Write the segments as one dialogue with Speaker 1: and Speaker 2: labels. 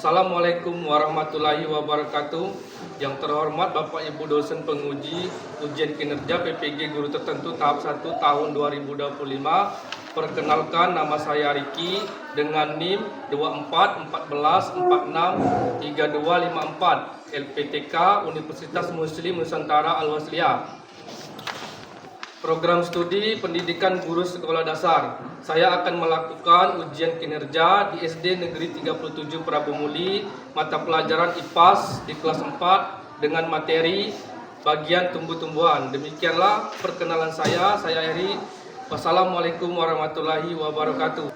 Speaker 1: Assalamualaikum warahmatullahi wabarakatuh. Yang terhormat Bapak Ibu dosen penguji ujian kinerja PPG guru tertentu tahap 1 tahun 2025. Perkenalkan, nama saya Riki dengan NIM 2414463254 LPTK Universitas Muslim Nusantara Al-Wasliyah. Program studi pendidikan guru sekolah dasar. Saya akan melakukan ujian kinerja di SD Negeri 37 Prabu Muli, mata pelajaran IPAS di kelas 4 dengan materi bagian tumbuh-tumbuhan. Demikianlah perkenalan saya Heri. Wassalamualaikum warahmatullahi wabarakatuh.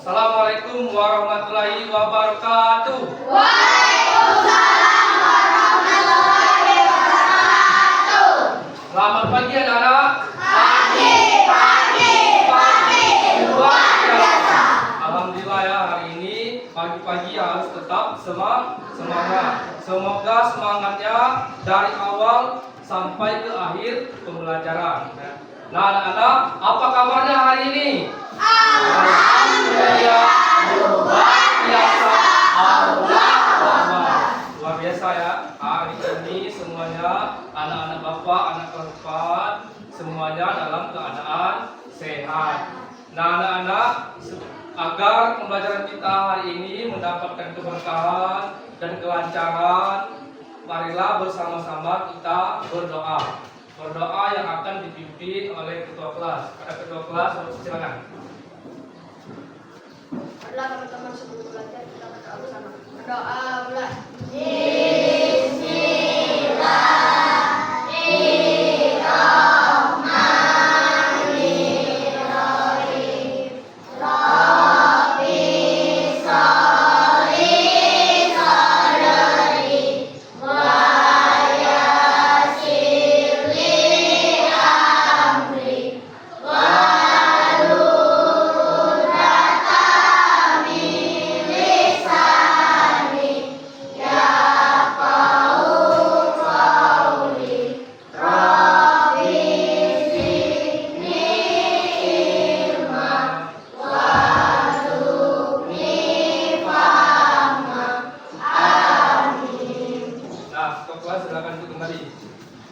Speaker 1: Assalamualaikum warahmatullahi wabarakatuh.
Speaker 2: Waalaikumsalam warahmatullahi wabarakatuh.
Speaker 1: Selamat pagi anak-anak.
Speaker 2: Pagi. Luar biasa.
Speaker 1: Alhamdulillah ya, hari ini pagi-pagi harus tetap semangat. Semoga semangatnya dari awal sampai ke akhir pembelajaran. Nah anak-anak, apa kabarnya hari ini?
Speaker 2: Alhamdulillah luar biasa.
Speaker 1: Luar biasa ya. Hari ini semuanya anak-anak bapak, anak kelas 4 semuanya dalam keadaan sehat. Nah anak-anak, agar pembelajaran kita hari ini mendapatkan keberkahan dan kelancaran, marilah bersama-sama kita berdoa. Berdoa yang akan dipimpin oleh ketua kelas. Ada ketua kelas, silakan.
Speaker 2: Adalah teman-teman sebelum belajar kita berdoa bersama. Berdoa mulai.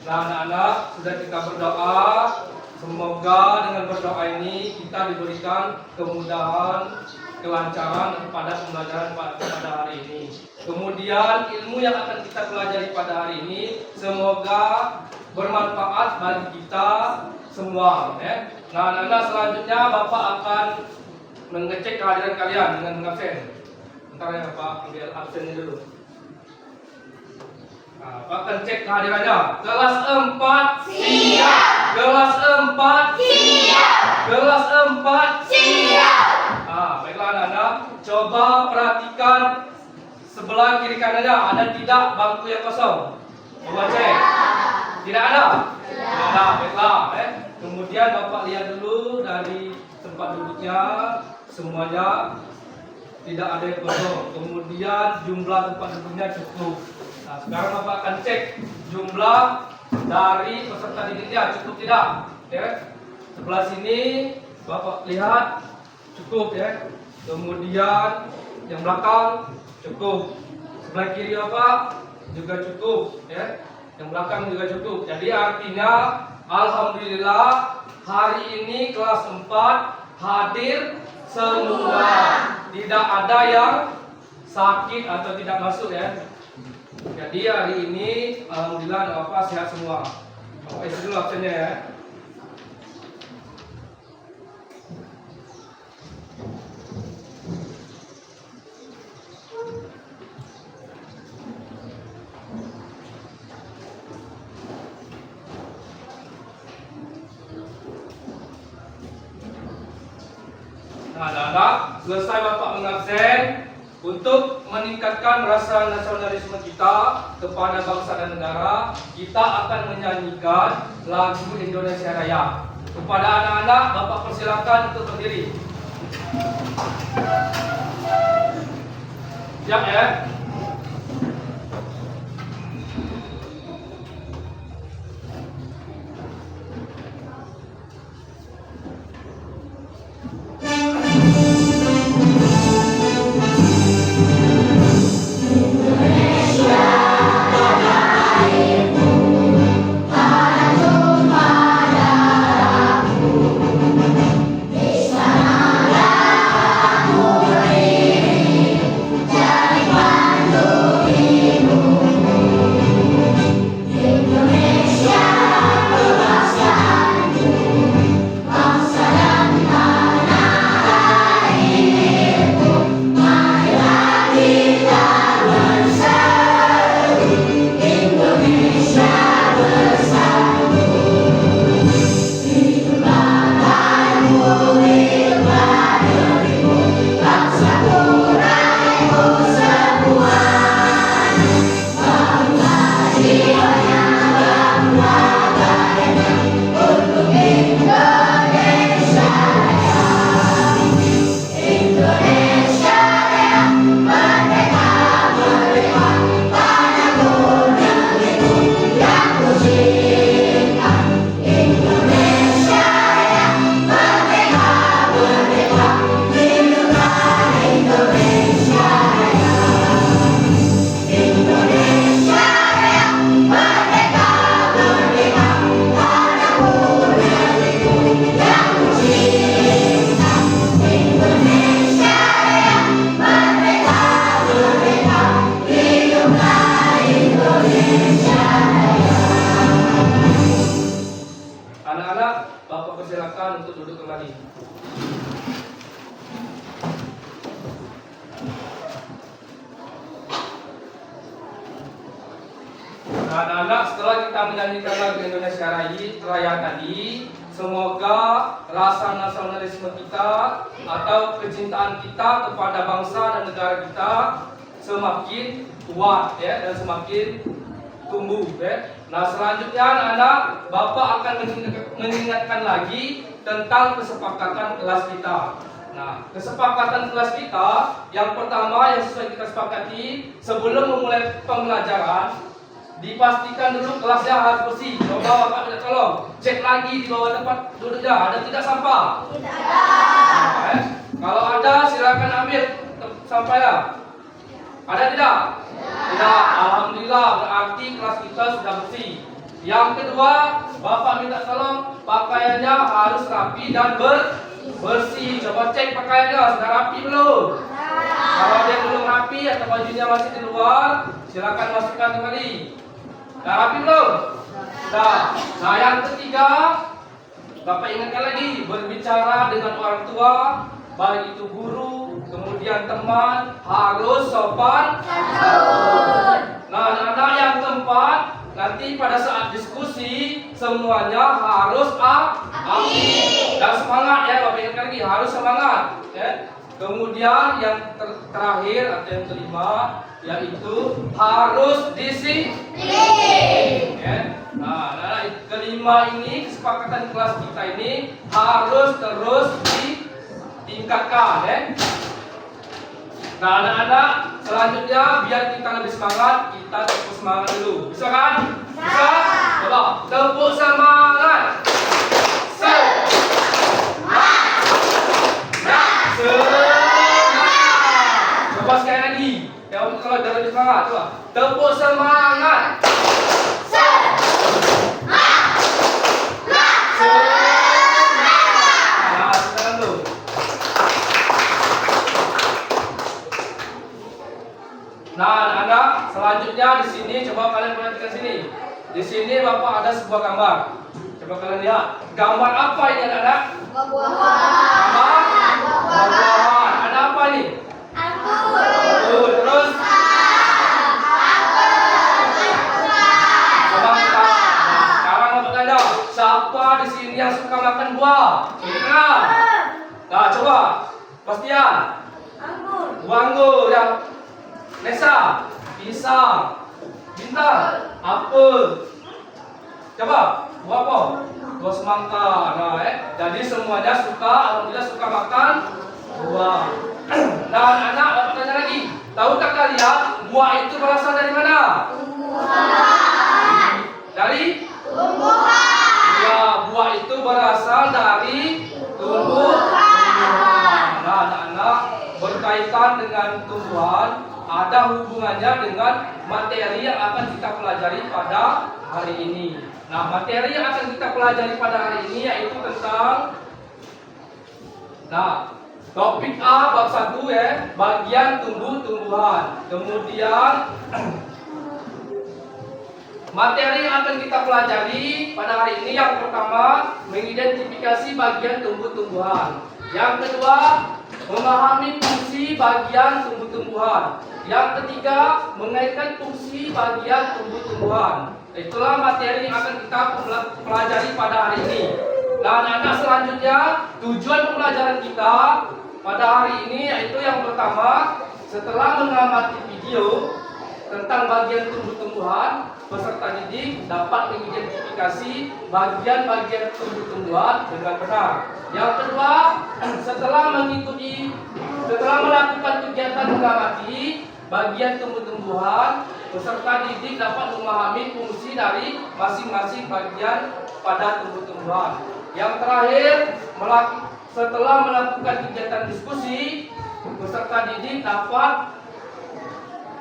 Speaker 2: Nah anak-anak, sudah kita berdoa. Semoga dengan berdoa ini kita diberikan kemudahan, kelancaran pada pembelajaran pada hari ini. Kemudian ilmu yang akan kita pelajari pada hari ini semoga bermanfaat bagi kita semua. Nah anak-anak, selanjutnya Bapak akan mengecek kehadiran kalian dengan mengabsen. Bentar ya Bapak, ambil absennya dulu. Nah, Pak akan cek kehadirannya. Kelas 4 Siap.
Speaker 1: Kelas 4
Speaker 2: Siap.
Speaker 1: Kelas 4
Speaker 2: Siap.
Speaker 1: Baiklah anak-anak, coba perhatikan sebelah kiri kanannya ada tidak bangku yang kosong. Coba cek. Tidak ada? Tidak. Baiklah. Kemudian Bapak lihat dulu dari tempat duduknya, semuanya tidak ada yang kosong. Kemudian jumlah tempat duduknya cukup. Nah, sekarang Bapak akan cek jumlah dari peserta didiknya cukup tidak? Sebelah sini Bapak lihat cukup ya. Kemudian yang belakang cukup. Sebelah kiri Bapak juga cukup ya. Yang belakang juga cukup. Jadi artinya alhamdulillah hari ini kelas 4 hadir semua. Tidak ada yang sakit atau tidak masuk ya. Jadi hari ini alhamdulillah Bapak sehat semua. Bapak isi dulu absennya ya. Nah, anak-anak, selesai Bapak mengabsen. Untuk meningkatkan rasa nasionalisme kita kepada bangsa dan negara, kita akan menyanyikan lagu Indonesia Raya. Kepada anak-anak, Bapak persilakan untuk berdiri. Siap ya?
Speaker 2: Nah, anak-anak, setelah kita menyanyikan lagu Indonesia Raya tadi, semoga rasa nasionalisme kita atau kecintaan kita kepada bangsa dan negara kita semakin kuat ya, dan semakin tumbuh ya. Nah, selanjutnya anak-anak, Bapak akan mengingatkan lagi tentang kesepakatan kelas kita. Nah, kesepakatan kelas kita yang pertama yang sesuai kita sepakati, sebelum memulai pembelajaran dipastikan dulu kelasnya harus bersih. Coba Bapak minta tolong cek lagi di bawah tempat duduknya ada tidak sampah? Tidak ada. Nah, kalau ada silakan ambil sampahnya. Ada tidak? Tidak. Alhamdulillah, berarti kelas kita sudah bersih. Yang kedua, Bapak minta tolong pakaiannya harus rapi dan bersih. Coba cek pakaiannya sudah rapi belum? Kalau dia belum rapi atau bajunya masih di luar, silakan masukkan kembali. Sudah rapi belum? Sudah. Nah, yang ketiga, Bapak ingatkan lagi, berbicara dengan orang tua, baik itu guru, kemudian teman, harus sopan santun. Nah, anak-anak, yang keempat, nanti pada saat diskusi semuanya harus aktif dan semangat ya. Bapak ingatkan lagi, harus semangat ya. Kemudian yang terakhir atau yang kelima, yaitu harus disiplin ya. Nah, kelima ini kesepakatan kelas kita ini harus terus ditingkatkan ya. Nah, anak-anak, selanjutnya biar kita lebih semangat, kita tepuk semangat dulu. Bisa kan? Bisa? Coba tepuk semangat. Coba sekali lagi. Ya, kalau dah lebih semangat, coba tepuk semangat. Nah, silakan dulu. Nah, anak-anak, selanjutnya di sini coba kalian perhatikan sini. Di sini Bapak ada sebuah gambar. Coba kalian lihat. Gambar apa ini, anak-anak? Gambar buah-buahan. Ada apa nih? Anggur. Terus? Semangka. Nah, sekarang Bapak tanya, siapa di sini yang suka makan buah? Nah, coba. Pastian. Buah anggur ya. Nesa, pisang, bintang, apel. Coba, buah apa? Buah semangka. Nah, jadi semuanya suka, alhamdulillah suka makan buah. Nah, anak, Bapak tanya lagi. Tahukah kalian buah itu berasal dari mana? Dari? Ya, buah itu berasal dari tumbuhan. Nah, anak-anak, berkaitan dengan tumbuhan, ada hubungannya dengan materi yang akan kita pelajari pada hari ini. Nah, materi yang akan kita pelajari pada hari ini yaitu tentang, nah, topik A bab 1 ya, bagian tumbuh-tumbuhan. Kemudian materi yang akan kita pelajari pada hari ini yang pertama, mengidentifikasi bagian tumbuh-tumbuhan. Yang kedua, memahami fungsi bagian tumbuh-tumbuhan. Yang ketiga, mengaitkan fungsi bagian tumbuh-tumbuhan. Itulah materi yang akan kita pelajari pada hari ini. Nah, anak-anak, selanjutnya tujuan pembelajaran kita pada hari ini yaitu yang pertama, setelah mengamati video tentang bagian tumbuh-tumbuhan, peserta didik dapat mengidentifikasi bagian-bagian tumbuh-tumbuhan dengan benar. Yang kedua, setelah melakukan kegiatan mengamati bagian tumbuh-tumbuhan, peserta didik dapat memahami fungsi dari masing-masing bagian pada tumbuh-tumbuhan. Yang terakhir, setelah melakukan kegiatan diskusi, peserta didik dapat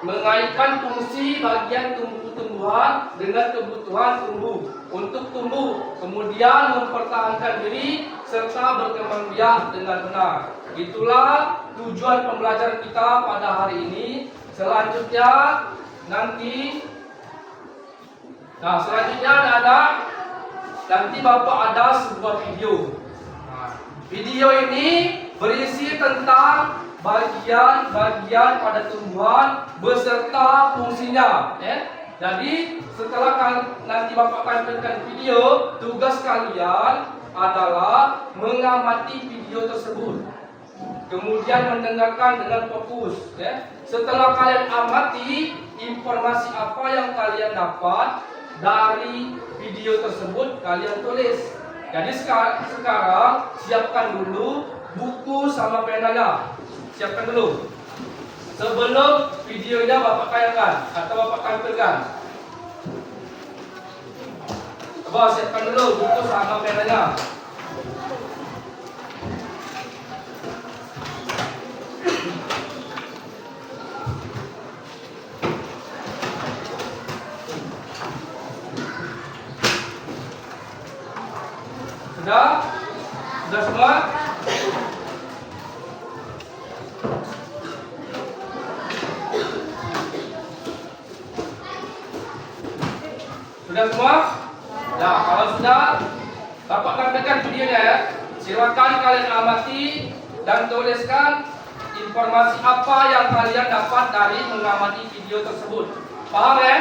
Speaker 2: mengaitkan fungsi bagian tumbuh-tumbuhan dengan kebutuhan tumbuh untuk tumbuh, kemudian mempertahankan diri serta berkembang biak dengan benar. Itulah tujuan pembelajaran kita pada hari ini. Selanjutnya nanti, nanti Bapak ada sebuah video. Video ini berisi tentang bagian-bagian pada tumbuhan beserta fungsinya. Jadi setelah nanti Bapak tampilkan video, tugas kalian adalah mengamati video tersebut. Kemudian mendengarkan dengan fokus. Ya. Setelah kalian amati, informasi apa yang kalian dapat dari video tersebut kalian tulis. Jadi sekarang siapkan dulu buku sama penanya. Siapkan dulu. Sebelum videonya Bapak tayangkan atau Bapak tampilkan. Coba siapkan dulu buku sama penanya. Sudah? Sudah semua? Sudah semua? Nah, kalau sudah, Bapak tampilkan videonya ya. Silakan kalian amati dan tuliskan informasi apa yang kalian dapat dari mengamati video tersebut. Paham ya?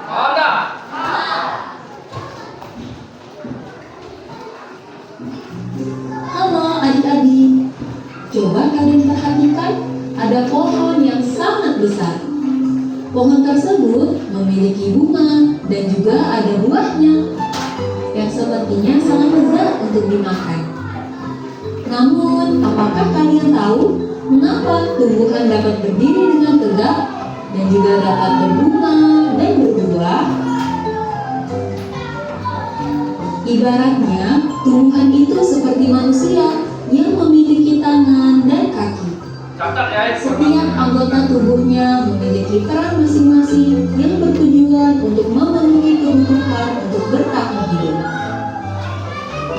Speaker 2: Paham tak?
Speaker 3: Halo adik-adik, coba kalian perhatikan ada pohon yang sangat besar. Pohon tersebut memiliki bunga dan juga ada buahnya yang sepertinya sangat lezat untuk dimakan. Namun, apakah kalian tahu mengapa tumbuhan dapat berdiri dengan tegak dan juga dapat berbunga dan berbuah? Ibaratnya, tumbuhan itu seperti manusia yang memiliki tangan dan kaki.
Speaker 2: Catat ya.
Speaker 3: Setiap anggota tubuhnya memiliki peran masing-masing yang bertujuan untuk memenuhi kebutuhan untuk bertahan hidup.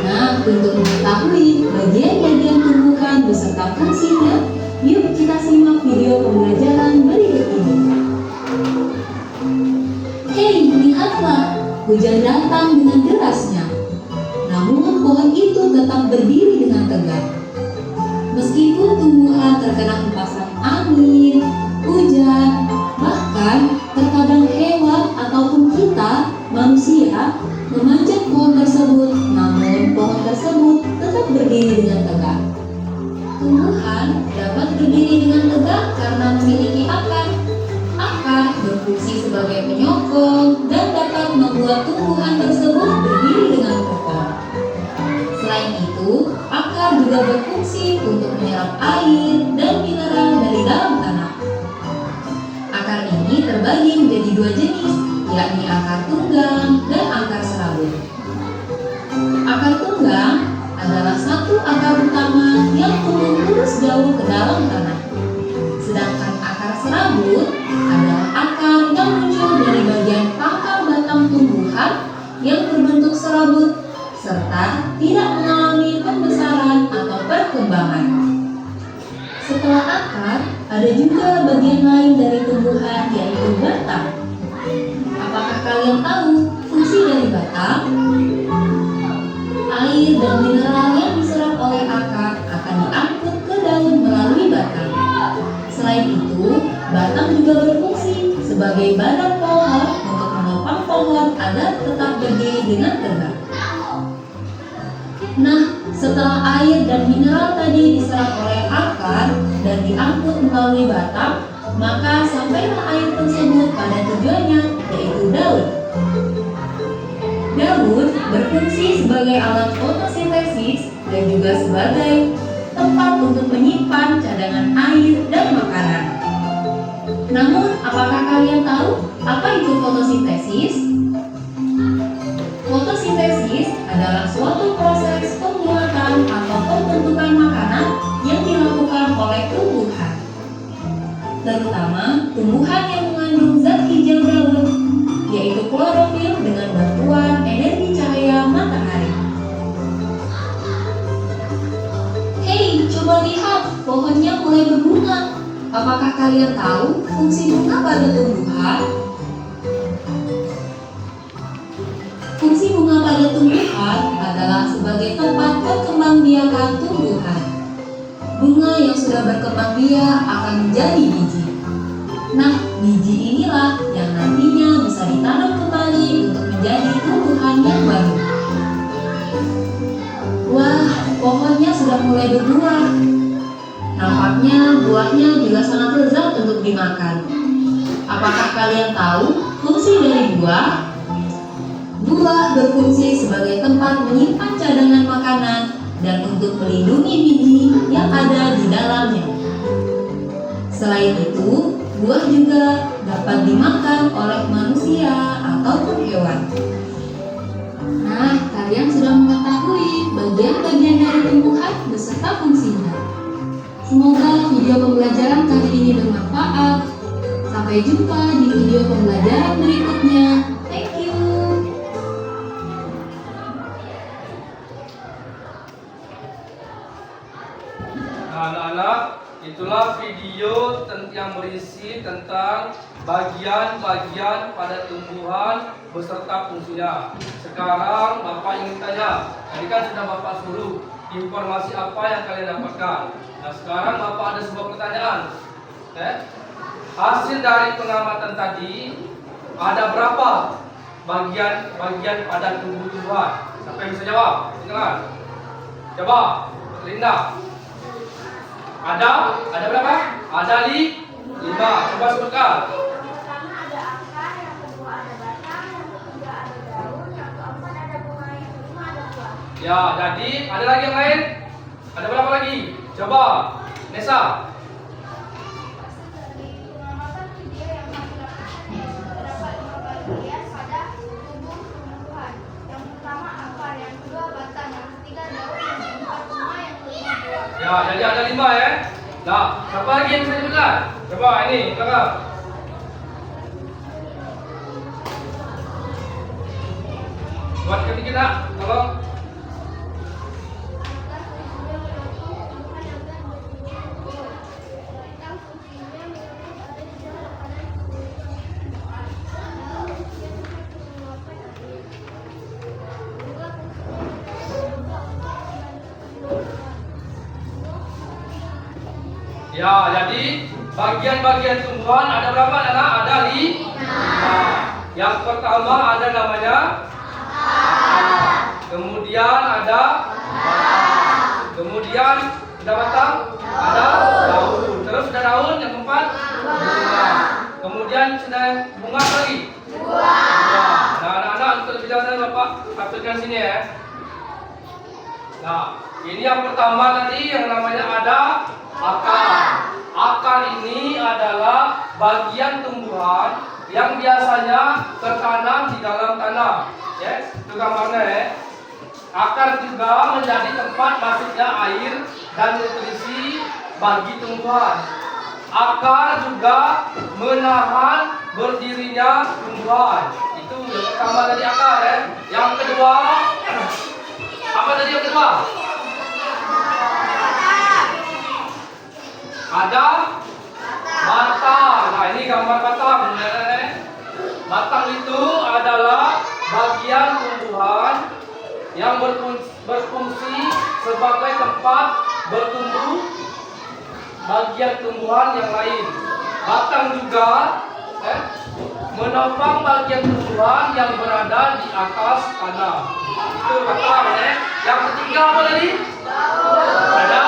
Speaker 3: Nah, untuk mengetahui bagian-bagian tumbuhan beserta fungsinya, yuk kita simak video pembelajaran berikut ini. Hei, lihatlah, hujan datang dengan derasnya. Namun pohon itu tetap berdiri dengan tegak. Meskipun tumbuhan terkena hempasan angin, hujan, bahkan terkadang hewan ataupun kita, manusia, memanjat pohon tersebut, namun pohon tersebut tetap berdiri dengan tegak. Tumbuhan dapat berdiri dengan tegak karena memiliki akar. Akar berfungsi sebagai penyokong dan dapat membuat tumbuhan tersebut berdiri dengan kokoh. Selain itu, akar juga berfungsi untuk menyerap air dan mineral dari dalam tanah. Akar ini terbagi menjadi dua jenis, yakni akar tunggang dan akar serabut. Akar tunggang adalah satu akar utama yang tumbuh lurus jauh ke dalam tanah. Sedangkan akar serabut adalah akar yang muncul dari bagian pangkal batang tumbuhan yang berbentuk serabut serta tidak mengalami pembesaran atau perkembangan. Setelah akar, ada juga bagian lain dari tumbuhan yaitu batang. Apakah kalian tahu fungsi dari batang? Air dan mineral yang diserap oleh akar akan diangkut ke daun melalui batang. Selain itu, batang juga berfungsi sebagai badan pohon untuk menopang pohon agar tetap berdiri dengan tegak. Nah, setelah air dan mineral tadi diserap oleh akar dan diangkut melalui batang, maka sampailah air tersebut pada tujuannya, yaitu daun. Daun berfungsi sebagai alat fotosintesis dan juga sebagai tempat untuk menyimpan cadangan air dan makanan. Namun, apakah kalian tahu apa itu fotosintesis? Fotosintesis adalah suatu proses pembuatan atau pembentukan makanan yang dilakukan oleh tumbuhan, terutama tumbuhan yang mengandung zat hijau daun, yaitu klorofil dengan bantuan energi cahaya matahari. Hei, coba lihat, pohonnya mulai berbunga. Apakah kalian tahu fungsi bunga pada tumbuhan? Fungsi bunga pada tumbuhan adalah sebagai tempat perkembangbiakan tumbuhan. Bunga yang sudah berkembang biak akan menjadi biji. Nah, biji inilah yang nantinya bisa ditanam kembali untuk menjadi tumbuhan yang baru. Wah, pohonnya sudah mulai berbuah. Nampaknya buahnya juga sangat lezat untuk dimakan. Apakah kalian tahu fungsi dari buah? Buah berfungsi sebagai tempat menyimpan cadangan makanan dan untuk melindungi biji yang ada di dalamnya. Selain itu, buah juga dapat dimakan oleh manusia ataupun hewan. Nah, kalian sudah mengetahui bagian-bagian dari tumbuhan beserta fungsinya. Semoga video pembelajaran kali ini bermanfaat. Sampai jumpa di video pembelajaran berikutnya. Thank you.
Speaker 2: Nah, anak-anak, itulah video yang berisi tentang bagian-bagian pada tumbuhan beserta fungsinya. Sekarang Bapak ingin tanya, tadi kan sudah Bapak suruh informasi apa yang kalian dapatkan. Nah, sekarang Bapak ada sebuah pertanyaan. Hasil dari pengamatan tadi, ada berapa bagian-bagian pada tumbuh-tumbuhan? Siapa yang bisa jawab? Silakan. Coba, Linda. Ada berapa? Ada 5. Coba sebutkan.
Speaker 4: Yang pertama ada akar, yang kedua ada batang, yang ketiga ada daun, yang keempat ada bunga, yang kelima ada buah.
Speaker 2: Ya, jadi ada lagi yang lain? Ada berapa lagi? Coba, Nesa.
Speaker 4: Dari pengamatan video yang kami lakukan terdapat 5 bagian pada tubuh tumbuhan. Yang pertama akar, yang kedua batang, yang ketiga daun, yang keempat bunga, yang kelima buah.
Speaker 2: Ya, jadi ada 5 ya. Nah, siapa lagi yang bisa sebutkan? Coba ini, kakak. Buat ketiga nak, tolong. Ya, jadi bagian-bagian tumbuhan ada berapa anak? Ada 5. Yang pertama ada namanya akar. Kemudian ada batang. Kemudian sudah batang ada daun. Terus sudah daun yang keempat bunga. Kemudian sudah bunga lagi. Buah. Nah, anak-anak untuk lebih jauh Bapak tampilkan sini ya. Nah, ini yang pertama tadi yang namanya ada akar. Akar ini adalah bagian tumbuhan yang biasanya tertanam di dalam tanah. Ya, itu gambarnya ya. Akar juga menjadi tempat masuknya air dan nutrisi bagi tumbuhan. Akar juga menahan berdirinya tumbuhan. Itu yang pertama tadi akar ya. Yang kedua, apa tadi yang kedua? Ada batang. Nah, ini gambar batang. Batang itu adalah bagian tumbuhan yang berfungsi sebagai tempat bertumbuh bagian tumbuhan yang lain. Batang juga menopang bagian tumbuhan yang berada di atas tanah. Itu batang ya. Yang ketiga apa tadi? Ada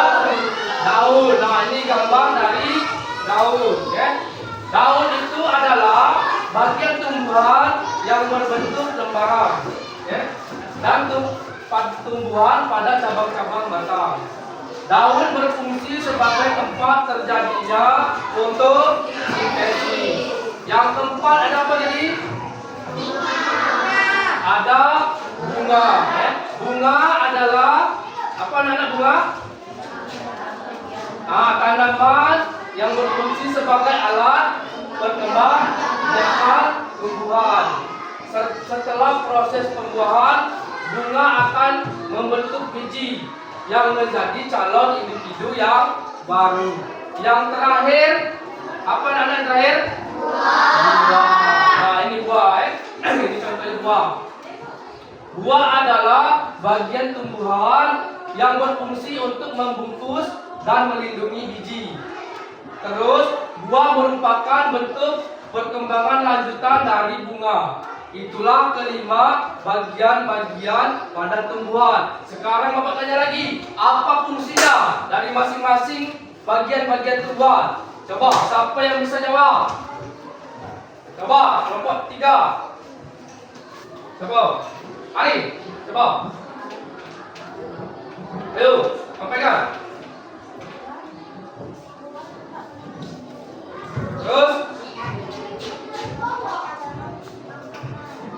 Speaker 2: daun. Nah, ini gambar dari daun ya. Daun itu adalah bagian tumbuhan yang berbentuk lembaran ya. Dan tumbuhan pada cabang-cabang batang. Daun berfungsi sebagai tempat terjadinya fotosintesis. Yang keempat ada apa tadi? Ada bunga ya. Bunga adalah apa anak bunga? Tanaman yang berfungsi sebagai alat berkembang biakan tumbuhan. Setelah proses pembuahan, bunga akan membentuk biji yang menjadi calon individu yang baru. Yang terakhir, apa anak yang terakhir? Buah. Nah, ini buah ini contohnya buah. Buah adalah bagian tumbuhan yang berfungsi untuk membungkus dan melindungi biji.
Speaker 1: Terus buah merupakan bentuk perkembangan lanjutan dari bunga. Itulah kelima bagian-bagian pada tumbuhan. Sekarang Bapak tanya lagi, apa fungsinya dari masing-masing bagian-bagian tumbuhan? Coba, siapa yang bisa jawab? Coba, kelompok 3. Coba, Ari, coba. Ayo, sampaikan. Terus?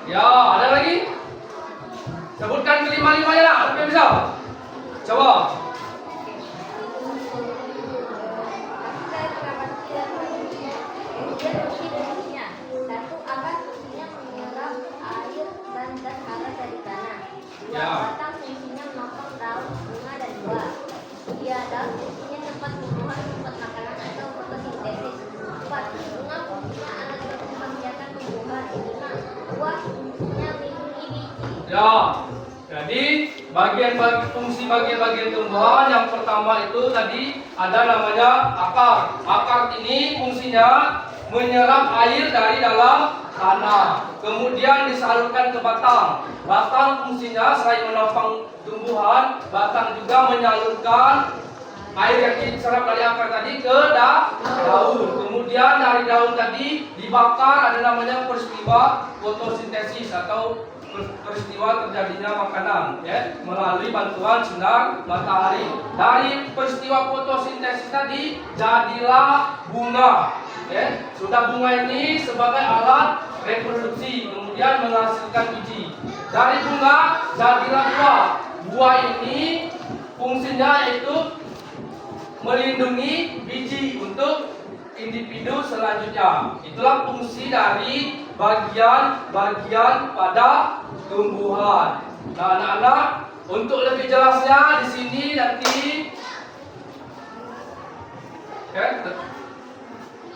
Speaker 1: Ya, ada lagi? Sebutkan kelima-limanya lah, siapa yang bisa? Coba.
Speaker 4: Satu, akar fungsinya menyerap air dan zat hara dari tanah. Dua,
Speaker 1: Ya.
Speaker 4: batang fungsinya menopang daun, bunga dan buah. Tiga, daun fungsinya tempat tumbuhan, tempat makanan atau fotosintesis. Empat, bunga fungsinya alat membiarkan tumbuhan. Lima, buah fungsinya melindungi biji.
Speaker 1: Ya. Jadi fungsi bagian-bagian tumbuhan yang pertama itu tadi ada namanya akar. Akar ini fungsinya menyerap air dari dalam tanah, kemudian disalurkan ke batang. Batang fungsinya selain menopang tumbuhan, batang juga menyalurkan air yang diserap dari akar tadi ke daun. Kemudian dari daun tadi dibakar, ada namanya peristiwa fotosintesis atau peristiwa terjadinya makanan, ya, melalui bantuan sinar matahari. Dari peristiwa fotosintesis tadi jadilah bunga. Ya, sudah bunga ini sebagai alat reproduksi, kemudian menghasilkan biji. Dari bunga jadilah buah. Buah ini fungsinya itu melindungi biji untuk individu selanjutnya. Itulah fungsi dari bagian-bagian pada tumbuhan. Nah, anak-anak, untuk lebih jelasnya di sini nanti,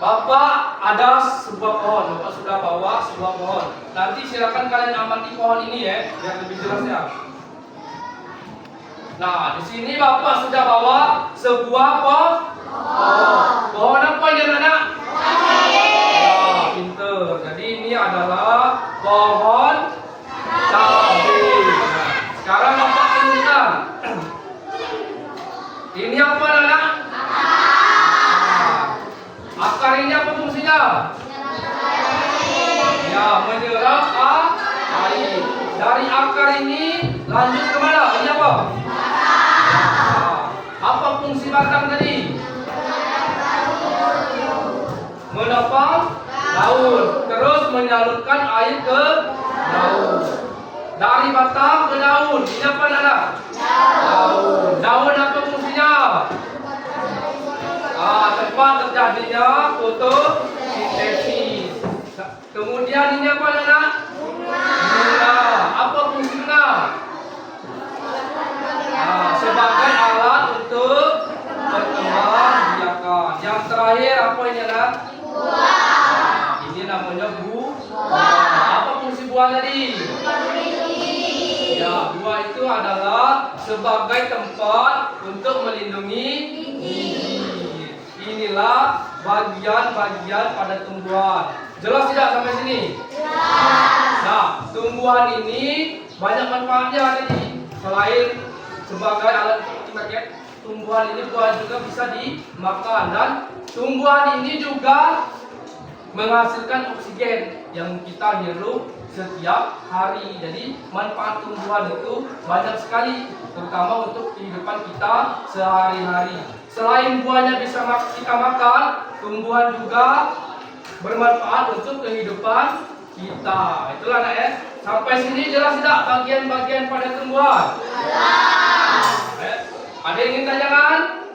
Speaker 1: Bapak ada sebuah pohon, Bapak sudah bawa sebuah pohon. Nanti silakan kalian amati pohon ini ya, biar lebih jelasnya. Nah, di sini Bapak sudah bawa sebuah pohon. Pohon apa ini anak-anak? Nah, pinter. Jadi ini adalah pohon cabai. Nah, sekarang Bapak tunjukkan. Ini apa anak-anak? Akar ini apa fungsinya? Ya, menyerap air. Dari akar ini lanjut kemana? Ini apa? Nah, apa fungsi batang tadi? Menopang daun, terus menyalurkan air ke daun. Dari batang ke daun, ini apa anak? Daun. Daun apa fungsinya? Tempat terjadinya fotosintesis. Kemudian ini apa anak? Bunga. Apa fungsi bunga? Sebagai alat untuk berkembang biakan. Yang terakhir apa ini anak? Ini namanya buah. Apa fungsi buah tadi? Ya, buah itu adalah sebagai tempat untuk melindungi biji. Inilah bagian-bagian pada tumbuhan. Jelas tidak sampai sini? Nah, tumbuhan ini banyak manfaatnya tadi. Selain sebagai alat untuk tumbuhan ini buah juga bisa dimakan, dan tumbuhan ini juga menghasilkan oksigen yang kita hirup setiap hari. Jadi manfaat tumbuhan itu banyak sekali, terutama untuk kehidupan kita sehari-hari. Selain buahnya bisa kita makan, tumbuhan juga bermanfaat untuk kehidupan kita. Itulah anak ya. Sampai sini jelas tidak bagian-bagian pada tumbuhan? Jelas. Ada yang ingin tanyakan?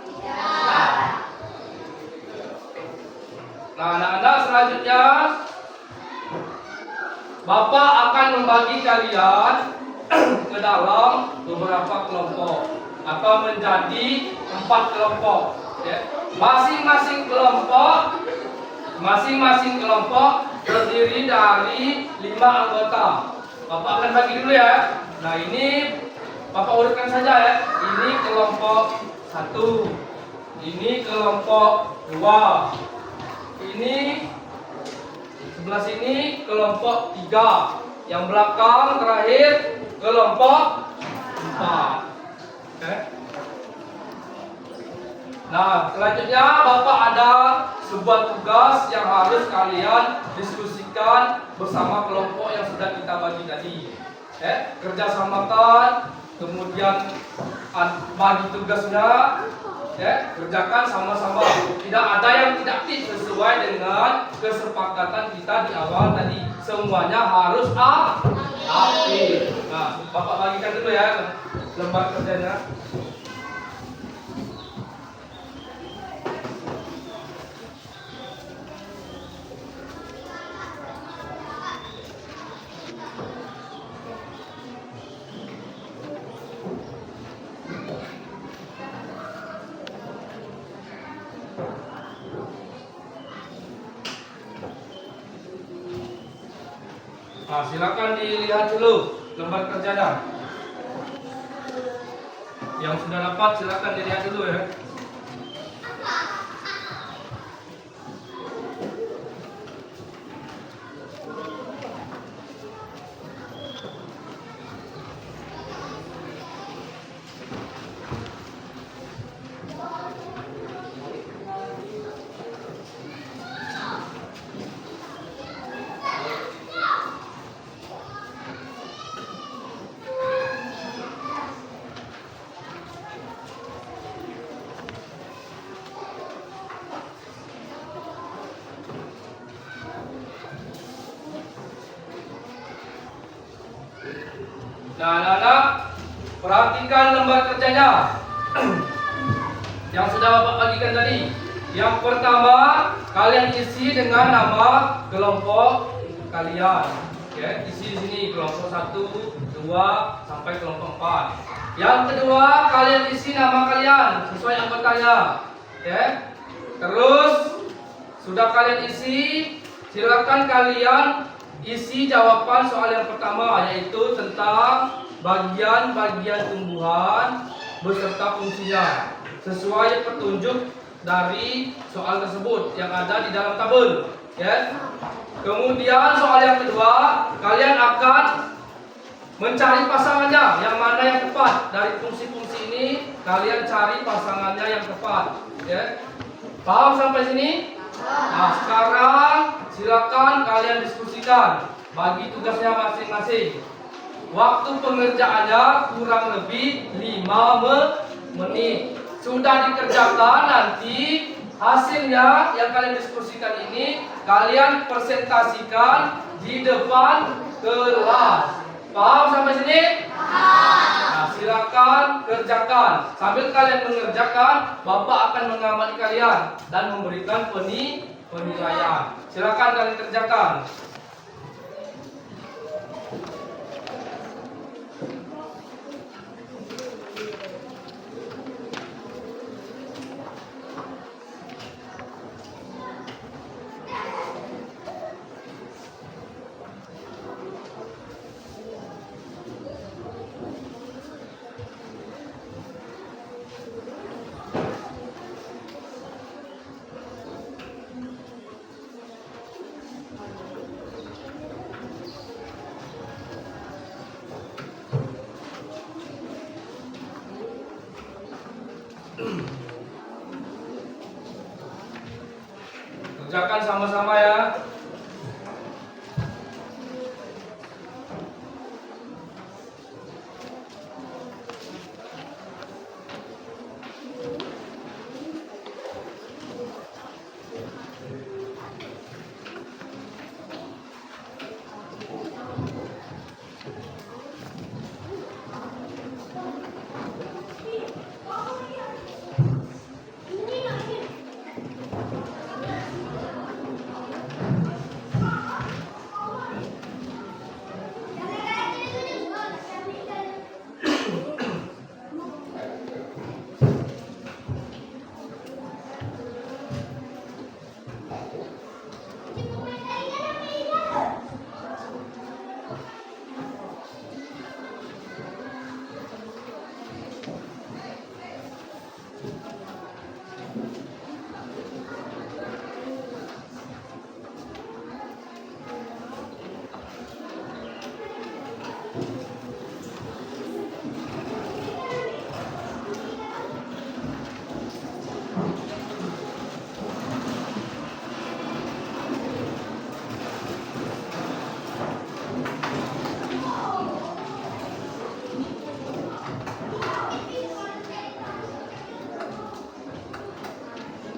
Speaker 1: Nah, anak-anak, selanjutnya Bapak akan membagi kalian ke dalam beberapa kelompok atau menjadi 4 kelompok. Ya. Masing-masing kelompok terdiri dari 5 anggota. Bapak akan bagi dulu ya. Nah, ini Bapak urutkan saja ya. Ini kelompok 1, ini kelompok
Speaker 2: 2. Ini sebelah sini kelompok 3. Yang belakang terakhir kelompok 4. Oke. Nah, selanjutnya Bapak ada sebuah tugas yang harus kalian diskusikan bersama kelompok yang sudah kita bagi tadi. Kerjasamakan, kemudian bagi tugasnya, kerjakan sama-sama. Tidak ada yang tidak fit sesuai dengan kesepakatan kita di awal tadi. Semuanya harus aktif. Nah, Bapak bagikan dulu ya lembar kerjanya. Nah, silakan dilihat dulu lembar kerjanya. Yang sudah dapat silakan dilihat dulu ya. Nah, anak-anak, perhatikan lembar kerjanya yang sudah Bapak bagikan tadi. Yang pertama, kalian isi dengan nama kelompok kalian. Oke, isi di sini kelompok 1, 2 sampai kelompok 4. Yang kedua, kalian isi nama kalian sesuai anggotanya. Oke. Terus sudah kalian isi, silakan kalian isi jawaban soal yang pertama, yaitu tentang bagian-bagian tumbuhan beserta fungsinya sesuai petunjuk dari soal tersebut yang ada di dalam tabel. Ya. Kemudian soal yang kedua, kalian akan mencari pasangannya yang mana yang tepat dari fungsi-fungsi ini. Kalian cari pasangannya yang tepat. Ya. Paham sampai sini? Nah, sekarang silakan kalian diskusikan, bagi tugasnya masing-masing. Waktu pengerjaannya kurang lebih 5 menit. Sudah dikerjakan, nanti hasilnya yang kalian diskusikan ini kalian presentasikan di depan kelas. Paham sampai sini? Nah, silakan kerjakan. Sambil kalian mengerjakan, Bapak akan mengamati kalian dan memberikan penilaian. Silakan kalian kerjakan. Kerjakan sama-sama ya.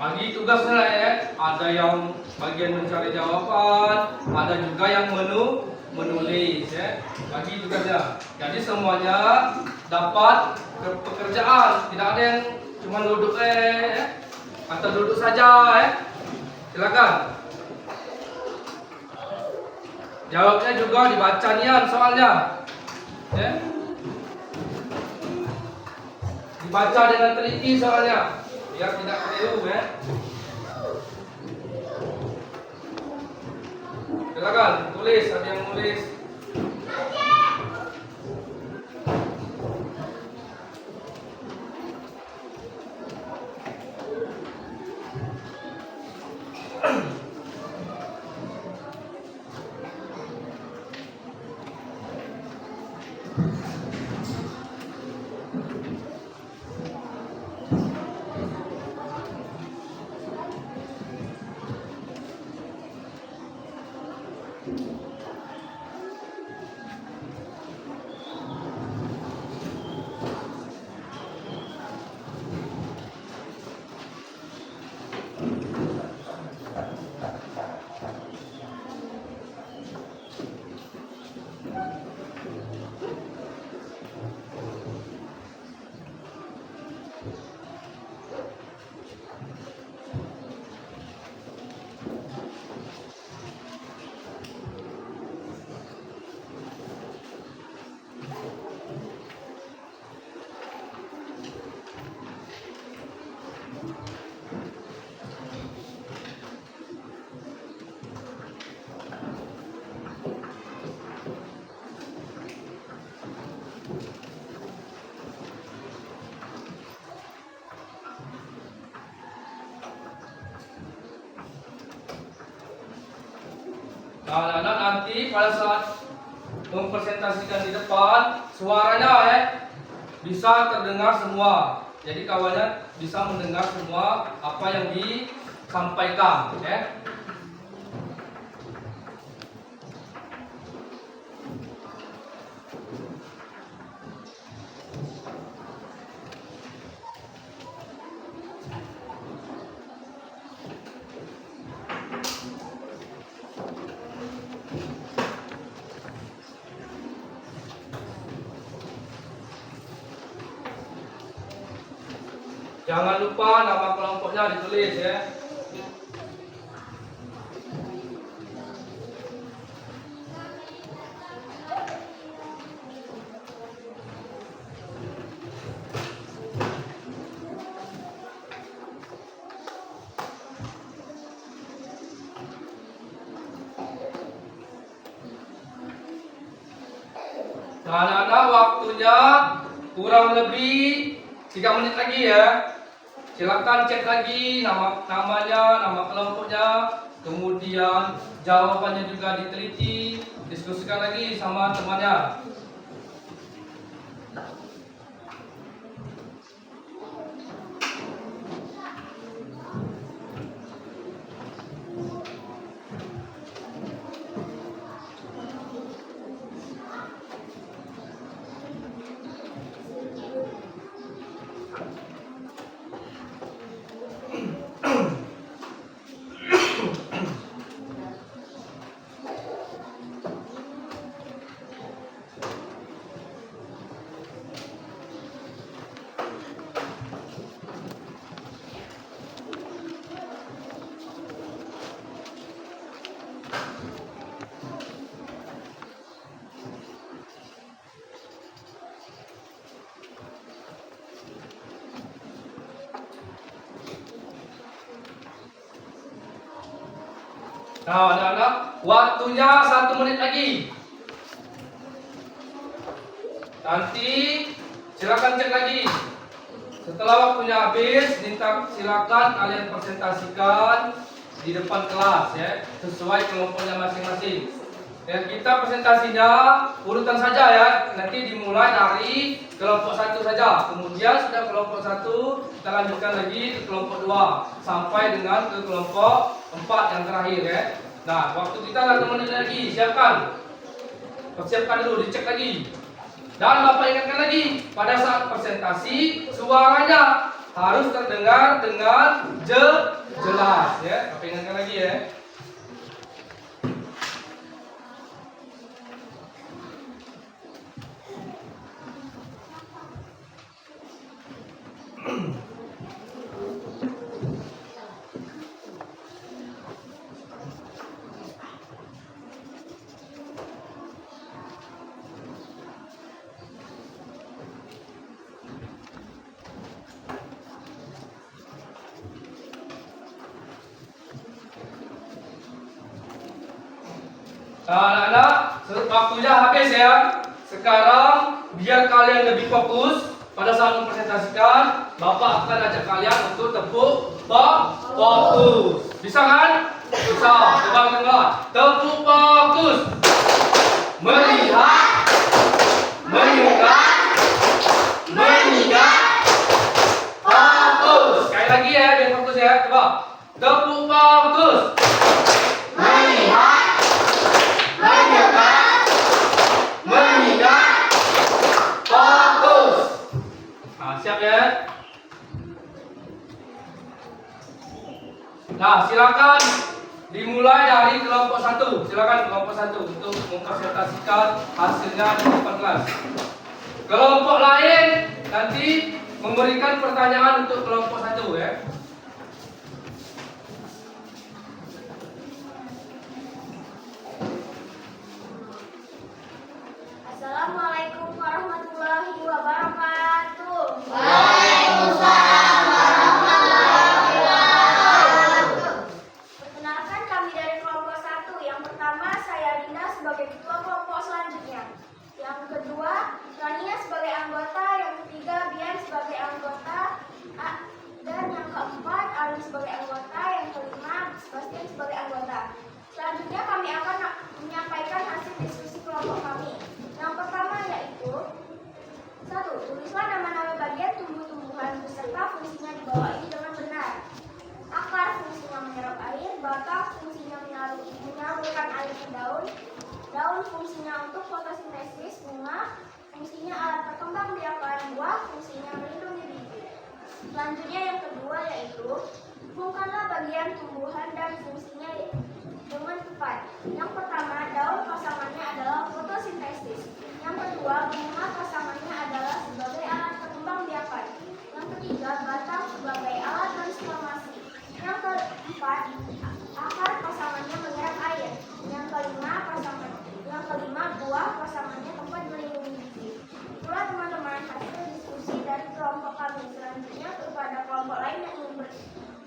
Speaker 2: Bagi tugasnya ya, ada yang bagian mencari jawaban, ada juga yang menulis ya. Bagi tugasnya. Jadi semuanya dapat pekerjaan, tidak ada yang cuma duduk ya, atau duduk saja ya. Silakan. Jawabnya juga dibaca nian soalnya. Ya. Dibaca dengan teliti soalnya, biar tidak keliru ya. Silakan tulis, ada yang nulis. Nah, anak-anak nanti pada saat mempresentasikan di depan, suaranya bisa terdengar semua. Jadi kawannya bisa mendengar semua apa yang disampaikan ya. Jangan lupa nama kelompoknya ditulis ya. Nah, anak-anak waktunya kurang lebih 3 menit lagi ya. Silakan cek lagi namanya, nama kelompoknya, kemudian jawabannya juga diteliti, diskusikan lagi sama temannya. Nah, anak-anak, waktunya 1 menit lagi. Nanti silakan cek lagi. Setelah waktunya habis, silakan kalian presentasikan di depan kelas ya, sesuai kelompoknya masing-masing. Dan kita presentasinya urutan saja ya. Nanti dimulai dari kelompok 1 saja. Kemudian sudah kelompok 1 kita lanjutkan lagi ke kelompok 2 sampai dengan ke kelompok 4 yang terakhir ya. Nah, waktu kita 1 menit lagi. Siapkan. Persiapkan dulu, dicek lagi. Dan Bapak ingatkan lagi, pada saat presentasi suaranya harus terdengar dengan jelas ya. Apa ingatkan lagi ya. Nah, anak-anak, waktunya habis ya. Sekarang biar kalian lebih fokus pada saat mempresentasikan, Bapak akan ajak kalian untuk tepuk fokus. Bisa kan? Bisa. Coba dengar. Tepuk fokus. Melihat, mendengar, mengingat, fokus. Sekali lagi ya, biar fokus ya. Coba. Tepuk fokus. Melihat, mendengar, mengingat, fokus. Nah, siap ya? Nah, silakan dimulai dari kelompok 1. Silakan kelompok 1 untuk mempresentasikan hasilnya di depan kelas. Kelompok lain nanti memberikan pertanyaan untuk kelompok 1 ya.
Speaker 4: Assalamualaikum warahmatullahi wabarakatuh.
Speaker 5: Waalaikumsalam warahmatullahi wabarakatuh.
Speaker 4: Perkenalkan kami dari kelompok 1. Yang pertama saya Linda sebagai ketua kelompok selanjutnya. Yang kedua Rania sebagai anggota. Yang ketiga Bian sebagai anggota. Dan yang keempat Arin sebagai anggota. Yang kelima Sebastian sebagai anggota. Selanjutnya kami akan menyampaikan hasil diskusi kelompok kami. Yang pertama yaitu 1. Tulislah nama-nama bagian tumbuh-tumbuhan beserta fungsinya di bawah ini dengan benar. Akar fungsinya menyerap air, batang fungsinya menyalurkan air ke daun, daun fungsinya untuk fotosintesis, bunga fungsinya alat perkembangbiakan, buah fungsinya melindungi bibit. Selanjutnya yang kedua yaitu hubungkanlah bagian tumbuhan dan fungsinya dengan tepat. Yang pertama, daun pasangannya adalah fotosintesis. Yang kedua, bunga pasangannya adalah sebagai alat perkembangbiakan. Yang ketiga, batang sebagai alat transformasi. Yang keempat, akar pasangannya menyerap air. Yang kelima, buah pasangannya tempat melindungi bibit. Itulah teman-teman hasil diskusi dari kelompok kami. Selanjutnya kepada kelompok lain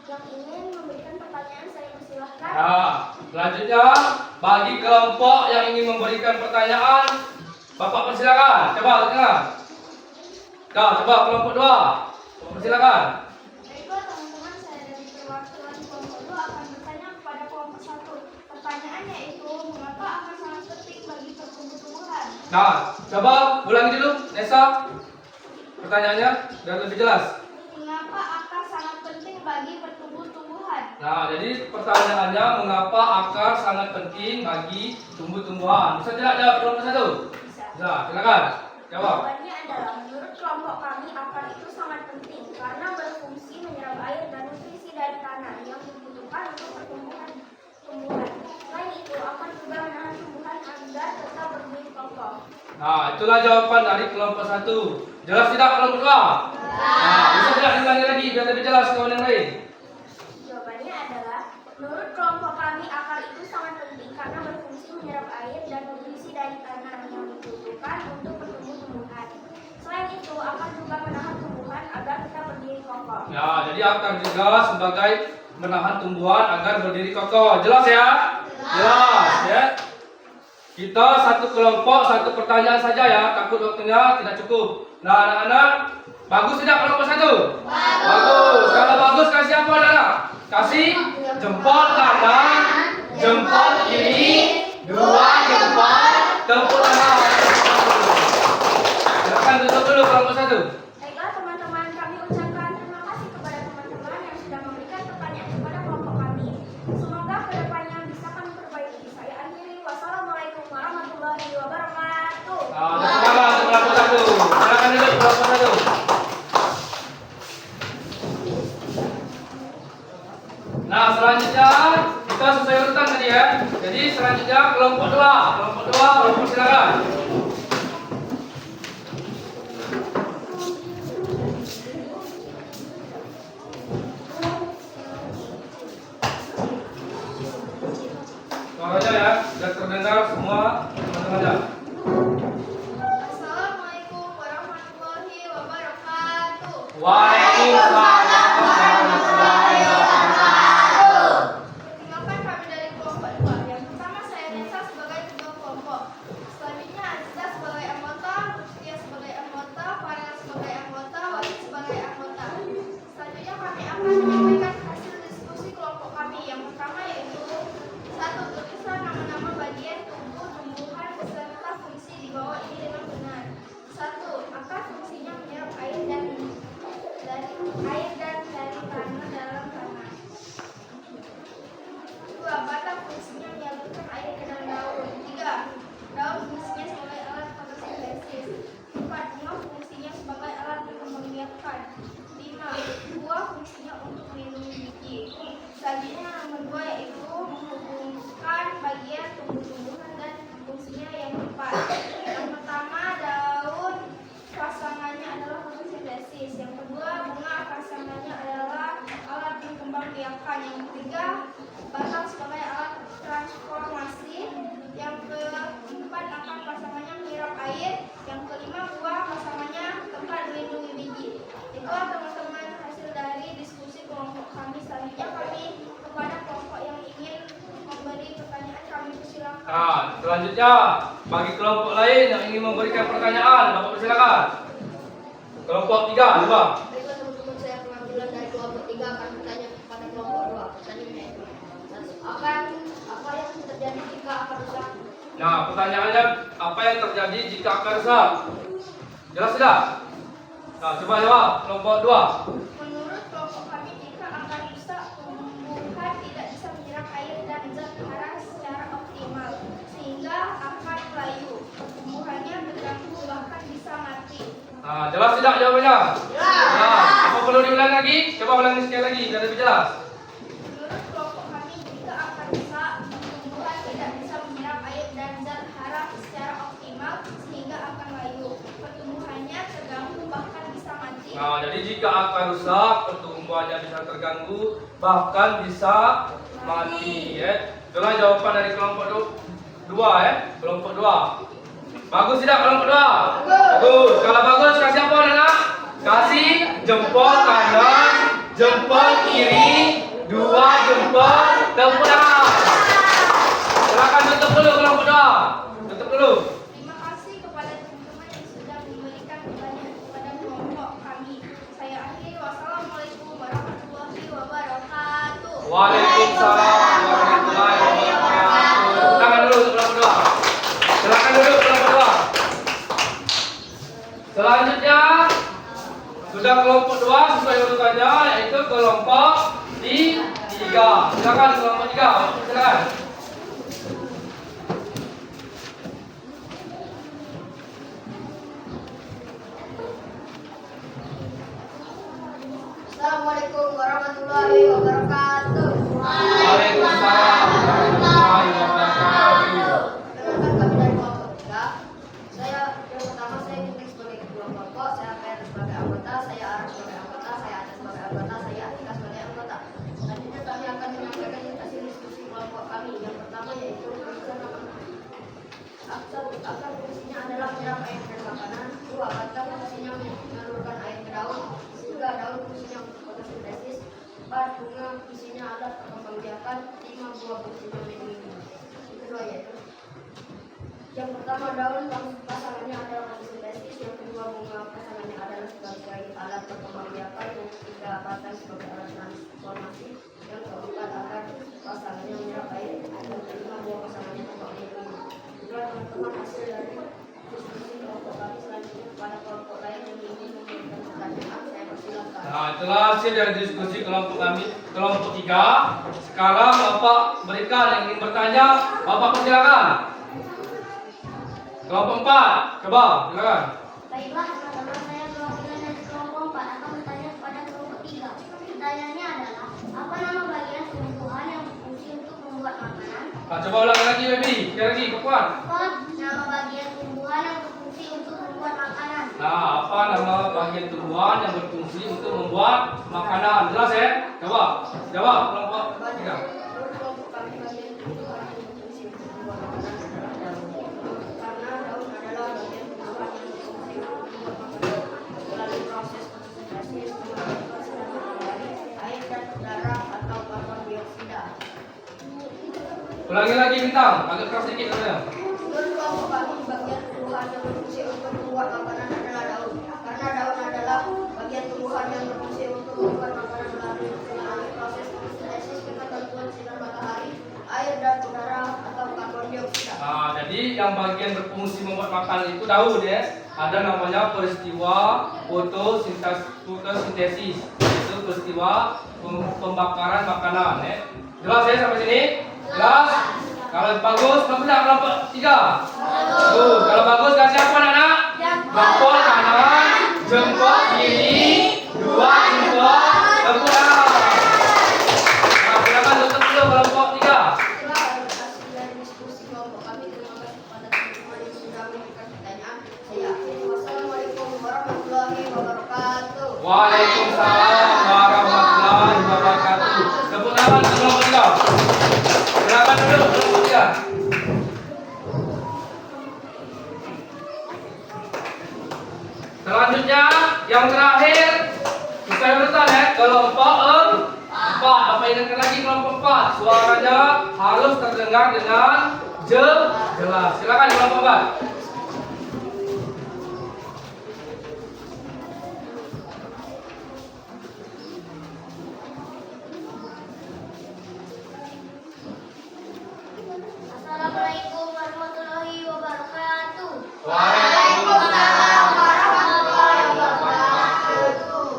Speaker 4: yang ingin memberikan pertanyaan, saya persilahkan.
Speaker 2: Nah, selanjutnya bagi kelompok yang ingin memberikan pertanyaan, Bapak persilakan. Coba dengar. Nah, coba kelompok 2. Persilakan.
Speaker 4: Baiklah teman-teman, saya dari perwakilan kelompok 2 akan bertanya kepada kelompok 1. Pertanyaannya itu, mengapa akar sangat penting bagi tumbuh-tumbuhan?
Speaker 2: Nah, coba ulangi dulu, Nesa. Pertanyaannya biar lebih jelas.
Speaker 4: Mengapa akar sangat penting bagi pertumbuh-tumbuhan?
Speaker 2: Nah, jadi pertanyaannya mengapa akar sangat penting bagi tumbuh-tumbuhan? Bisa tidak jawab kelompok 1?
Speaker 4: Bisa.
Speaker 2: Nah, silakan. Jawab.
Speaker 4: Jawabannya adalah menurut kelompok kami akar itu sangat penting karena berfungsi menyerap air dan nutrisi dari tanah yang dibutuhkan untuk pertumbuhan tumbuhan. Selain itu, akar juga menahan tumbuhan agar tetap berdiri kokoh.
Speaker 2: Nah, itulah jawaban dari kelompok 1. Jelas tidak kelompok 2? Nah, bisa tidak diulangi lagi biar lebih jelas kawan yang lain?
Speaker 4: Jawabannya adalah menurut kelompok kami akar itu sangat penting karena berfungsi menyerap air dan nutrisi dari tanah yang dibutuhkan untuk pertumbuhan. Selain itu, akar juga menahan tumbuhan agar tetap berdiri kokoh.
Speaker 2: Ya, jadi akar juga sebagai menahan tumbuhan agar berdiri kokoh. Jelas ya? Jelas ya. Kita satu kelompok, satu pertanyaan saja ya. Takut waktunya tidak cukup. Nah, anak-anak, bagus tidak kelompok 1? Bagus. Kalau bagus kasih apa anak? Kasih jempol kanan, jempol kiri, 2 jempol, tepuk tangan. Silakan tutup dulu kelompok 1.
Speaker 4: Baiklah teman-teman, kami ucapkan terima kasih kepada teman-teman yang sudah memberikan pertanyaan kepada kelompok kami. Semoga kedepannya bisa kami perbaiki. Saya akhiri. Wassalamualaikum warahmatullahi wabarakatuh.
Speaker 2: Nah, tepuk tangan untuk kelompok 1. Silakan duduk kelompok 1.
Speaker 1: Selanjutnya kita sesuai urutan tadi ya. Jadi selanjutnya kelompok 2. Kelompok 2 silakan. Suaranya ya, sudah terdengar semua teman-teman.
Speaker 4: Assalamualaikum warahmatullahi wabarakatuh.
Speaker 1: Waalaikumsalam warahmatullahi wabarakatuh.
Speaker 4: Perkenalkan kami dari kelompok 2. Yang pertama saya Nesa sebagai ketua kelompok. Selanjutnya Aziza sebagai anggota, Rustia sebagai anggota, Farel sebagai anggota, Wahid sebagai anggota. Selanjutnya kami akan menyampaikan hasil diskusi kelompok kami. Yang pertama yaitu 1. Tulislah nama-nama bagian tubuh tumbuhan beserta fungsi di bawah ini dengan benar. 1. Apa fungsinya menyerap air dari tanah dalam tanah. 2. Batang fungsinya menyalurkan air ke dalam daun. 3. Daun fungsinya sebagai alat fotosintesis. 4. Bunga fungsinya sebagai alat pembangkitan. 5. Buah fungsinya untuk melindungi biji. Selanjutnya nomor 2 yaitu menghubungkan bagian tumbuh-tumbuhan dan fungsinya yang tepat. Yang pertama, daun pasangannya adalah fotosintesis. Yang kedua, bunga pasangannya adalah alat pengembangbiakan. Yang ketiga, batang sebagai alat transformasi. Yang keempat, akar pasangannya menyerap air. Yang kelima, buah pasangannya tempat melindungi biji. Itulah teman-teman hasil dari diskusi kelompok kami. Selanjutnya kami kepada kelompok yang ingin memberi pertanyaan kami persilakan.
Speaker 1: Nah, selanjutnya bagi kelompok lain yang ingin memberikan pertanyaan, Bapak persilakan. Kelompok 3, coba.
Speaker 5: Baiklah teman-teman, saya pengambilan dari kelompok 3 akan bertanya kepada kelompok 2. Pertanyaannya itu, apa yang terjadi jika akar rusak?
Speaker 1: Nah, pertanyaannya apa yang terjadi jika akar rusak? Jelas tidak? Nah, coba jawab kelompok 2.
Speaker 4: Menurut kelompok kami, jika akar rusak, tumbuhan tidak bisa menyerap air dan zat hara secara optimal, sehingga akar layu. Tumbuhannya terganggu bahkan bisa mati.
Speaker 1: Nah, jelas tidak jawabannya?
Speaker 5: Jelas.
Speaker 1: Nah, apa perlu diulang lagi? Coba ulangi sekali lagi biar lebih jelas.
Speaker 4: Menurut kelompok kami, jika akar rusak, tumbuhan tidak bisa menyerap air dan zat hara secara optimal, sehingga akan layu. Pertumbuhannya terganggu bahkan bisa mati.
Speaker 1: Nah, jadi jika akar rusak, pertumbuhannya bisa terganggu, bahkan bisa mati. Ya. Itulah jawaban dari kelompok 2 ya. Kelompok 2. Bagus tidak kelompok 2? Bagus. Kalau bagus kasih apa anak? Kasih jempol kanan, jempol kiri, 2 jempol tepuk tangan. Silakan tutup dulu kelompok 2. Tutup dulu.
Speaker 4: Terima kasih kepada teman-teman yang sudah memberikan pertanyaan kepada kelompok kami. Saya akhiri. Wassalamualaikum warahmatullahi wabarakatuh.
Speaker 1: Waalaikumsalam warahmatullahi wabarakatuh. Tangan dulu untuk kelompok 2. Silakan duduk kelompok 2. Selanjutnya sudah kelompok 2 sesuai urutannya yaitu kelompok 3. Silakan kelompok 3. Silakan.
Speaker 5: Assalamualaikum warahmatullahi wabarakatuh.
Speaker 1: Waalaikumsalam warahmatullahi wabarakatuh.
Speaker 5: Perkenalkan kami dari kelompok 3. Yang pertama saya Ginting sebagai ketua kelompok, saya Fer sebagai anggota, saya Ara sebagai anggota, saya Ada sebagai anggota, saya Atika sebagai anggota. Selanjutnya kami akan menyampaikan hasil diskusi kelompok kami. Yang pertama yaitu akar fungsinya adalah menyerap air dari makanan. 2. Batang fungsinya menyalurkan air ke daun. 3. Daun fungsinya untuk fotosintesis. 4. Bunga fungsinya alat pengembangbiakan. 5. Buah fungsinya melindungi. Yang kedua yaitu yang pertama, daun pasangannya adalah fotosintesis. Yang kedua, bunga pasangannya adalah sebagai alat pengembangbiakan. Yang ketiga, batang sebagai alat transformasi. Yang keempat, akar pasangannya menyerap air. Yang kelima, buah pasangannya tempat melindungi. Itulah teman-teman hasil dari diskusi kelompok kami. Selanjutnya kepada kelompok lain yang ingin memberikan pertanyaan, saya persilakan.
Speaker 1: Nah, itulah hasil dari diskusi kelompok kami, kelompok 3. Sekarang Bapak berikan yang ingin bertanya, Bapak persilakan. Kelompok 4, coba silakan.
Speaker 6: Baiklah teman-teman, saya perwakilan dari kelompok 4 akan bertanya kepada kelompok 3. Pertanyaannya adalah, apa nama bagian tumbuhan
Speaker 1: Coba ulang lagi baby. Sekali lagi kuat.
Speaker 6: Pot, nama bagian tumbuhan yang berfungsi untuk membuat makanan.
Speaker 1: Nah, apa nama bagian tumbuhan yang berfungsi untuk membuat makanan? Jelas ya? Coba. Jawab kelompok 3.
Speaker 5: Menurut kelompok kami bagian tumbuhan yang berfungsi untuk membuat makanan adalah daun. Karena daun adalah bagian tumbuhan yang berfungsi untuk membuat makanan melalui proses fotosintesis menghasilkan sinar matahari, air dan udara atau karbon dioksida.
Speaker 1: Ulangi lagi bintang. Agak keras sedikit katanya.
Speaker 5: Menurut kelompok kami bagian tumbuhan yang berfungsi untuk membuat makanan adalah daun. Karena daun adalah bagian tumbuhan yang berfungsi untuk membuat makanan melalui proses fotosintesis dengan bantuan sinar matahari, air dan udara atau karbon dioksida.
Speaker 1: Nah, jadi yang bagian berfungsi membuat makanan itu daun ya. Ada namanya peristiwa fotosintesis. Itu peristiwa pembakaran makanan ya. Jelas ya sampai sini? Jelas? Kalau bagus, bagus tak kelompok 3? Bagus. Kalau bagus kasih apa anak-anak? Jempol kanan, jempol kiri, 2 jempol tepuk tangan. Nah, silakan tutup dulu kelompok 3.
Speaker 5: Itulah hasil dari diskusi kelompok kami. Terima kasih kepada teman-teman yang sudah memberikan pertanyaan. Saya akhiri. Wassalamualaikum warahmatullahi wabarakatuh.
Speaker 1: Waalaikumsalam warahmatullahi wabarakatuh. Tepuk tangan untuk kelompok 3. Silakan dulu kelompok 3. Selanjutnya yang terakhir selesai urutan ya, kelompok 4. Bapak ingatkan lagi kelompok 4. Suaranya harus terdengar dengan jelas. Silakan kelompok 4.
Speaker 6: Assalamualaikum warahmatullahi wabarakatuh.
Speaker 1: Waalaikumsalam warahmatullahi wabarakatuh.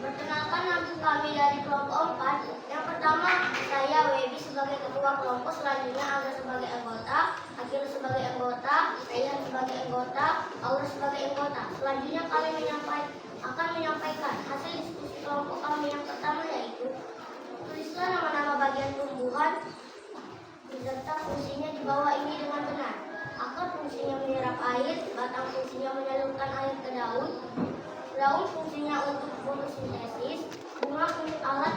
Speaker 6: Perkenalkan nama kami dari kelompok 4. Yang pertama, saya Webi sebagai ketua kelompok, selanjutnya Aga sebagai anggota, Akil sebagai anggota, Rayhan sebagai anggota, Aura sebagai anggota. Selanjutnya kami akan menyampaikan hasil diskusi kelompok kami. Yang pertama yaitu tulislah nama-nama bagian tumbuhan beserta fungsinya di bawah ini dengan benar. Akar fungsinya menyerap air, batang fungsinya menyalurkan air ke daun, daun fungsinya untuk fotosintesis, bunga fungsi alat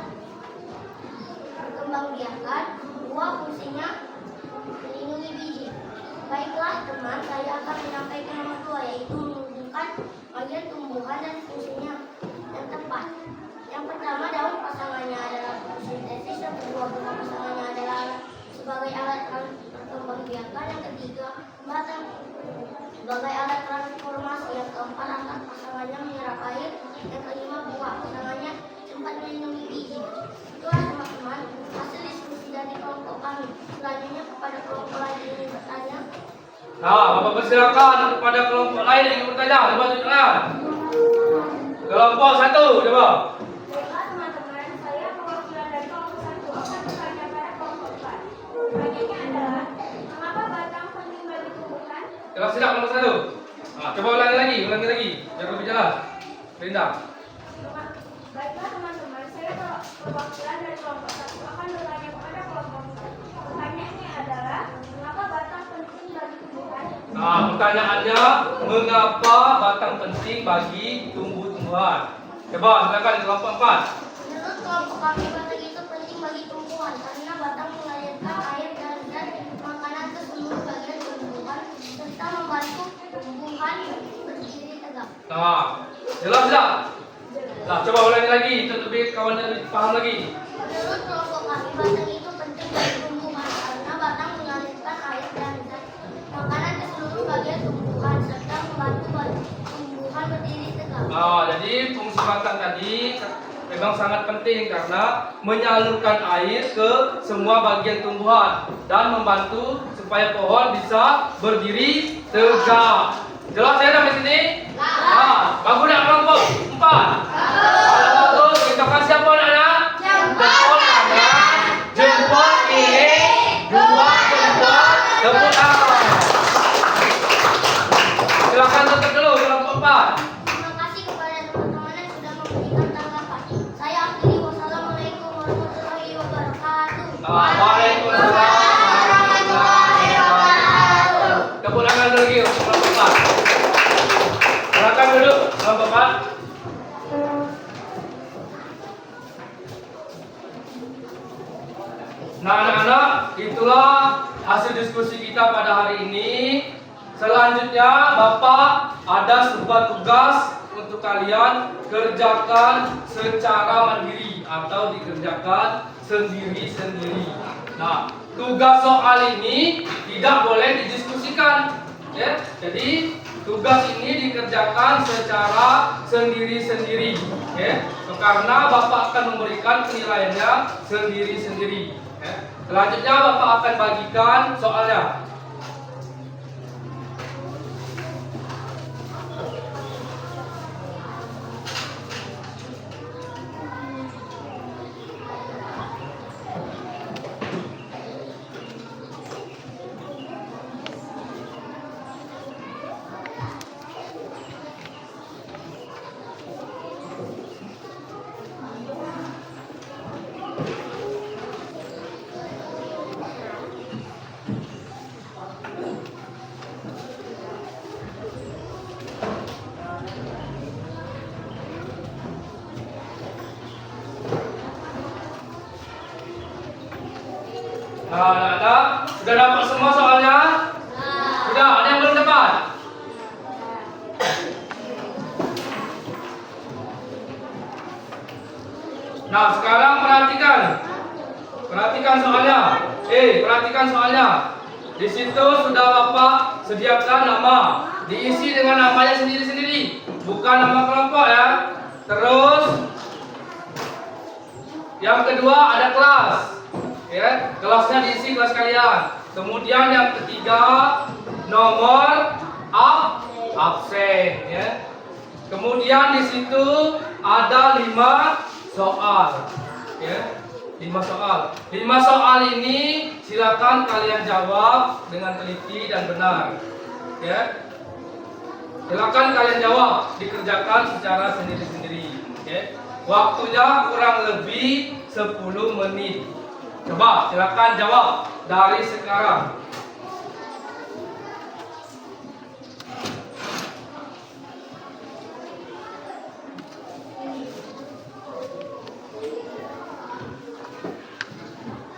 Speaker 6: berkembangbiakan, buah fungsinya melindungi biji. Baiklah teman, saya akan menyampaikan nomor 2 yaitu menghubungkan bagian tumbuhan dan fungsinya yang tepat. Yang pertama, daun pasangannya adalah fotosintesis, yang kedua bunga pasangannya adalah sebagai alat perkembangbiakan, yang ketiga batang sebagai alat transformasi, yang keempat akar pasangannya menyerap air, yang kelima buah pasangannya tempat melindungi biji. Itulah teman-teman hasil diskusi dari kelompok kami. Selanjutnya kepada kelompok lain yang ingin bertanya.
Speaker 1: Nah, Bapak persilakan kepada kelompok lain yang ingin bertanya. Coba tunjuk tangan. Kelompok 1, coba.
Speaker 4: Baiklah teman-teman, saya perwakilan dari kelompok 1 akan bertanya pada kelompok 4. Pertanyaannya adalah, mengapa batang penting bagi tumbuhan?
Speaker 1: Kelas siap kelompok 1. Nah, coba ulangi lagi. Biar lebih jelas. Perintah.
Speaker 4: Baiklah teman-teman, saya perwakilan dari kelompok 1 akan bertanya kepada kelompok 4. Pertanyaannya adalah, mengapa batang penting bagi tumbuhan?
Speaker 1: Nah, pertanyaannya, mengapa batang penting bagi tumbuh-tumbuhan? Coba silakan kelompok 4.
Speaker 6: Menurut kelompok kami, batang itu penting bagi tumbuhan karena batang mengalirkan air dan zat makanan ke seluruh bagian tumbuhan serta membantu tumbuhan berdiri tegak.
Speaker 1: Nah, jelas tak? Nah, coba ulangi lagi. Itu lebih kawan lebih paham lagi.
Speaker 6: Menurut kelompok kami, batang itu penting bagi tumbuhan karena batang mengalirkan air dan zat makanan ke seluruh bagian tumbuhan serta membantu tumbuhan berdiri tegak.
Speaker 1: Nah, jadi fungsi batang tadi memang sangat penting karena menyalurkan air ke semua bagian tumbuhan dan membantu supaya pohon bisa berdiri tegak. Jelas ya sampai sini? Nah, bagus nak kelompok 4. Kalau bagus, kita kasih apa anak-anak? Jempol kanan, jempol kiri, 2 jempol tepuk tangan. Silakan tutup dulu kelompok 4.
Speaker 6: Terima kasih kepada teman-teman yang sudah memberikan tanggapan. Saya akhiri. Wassalamualaikum warahmatullahi wabarakatuh.
Speaker 1: Waalaikumsalam warahmatullahi itulah hasil diskusi kita pada hari ini. Selanjutnya Bapak ada sebuah tugas untuk kalian kerjakan secara mandiri atau dikerjakan sendiri-sendiri. Nah, tugas soal ini tidak boleh didiskusikan, ya. Jadi tugas ini dikerjakan secara sendiri-sendiri, ya. Karena Bapak akan memberikan penilaiannya sendiri-sendiri. Ya. Selanjutnya Bapak akan bagikan soalnya. Nah, anak-anak sudah dapat semua soalnya? Sudah, ada yang belum dapat? Nah, sekarang perhatikan. Perhatikan soalnya. Perhatikan soalnya. Di situ sudah Bapak sediakan nama. Diisi dengan namanya sendiri-sendiri, bukan nama kelompok ya. Terus yang kedua ada kelas. Ya, kelasnya diisi kelas kalian. Kemudian yang ketiga nomor absen ya. Kemudian di situ ada 5 soal. Ya. 5 soal. 5 soal ini silakan kalian jawab dengan teliti dan benar. Ya. Silakan kalian jawab, dikerjakan secara sendiri-sendiri. Ya. Waktunya kurang lebih 10 menit. Coba silakan jawab dari sekarang.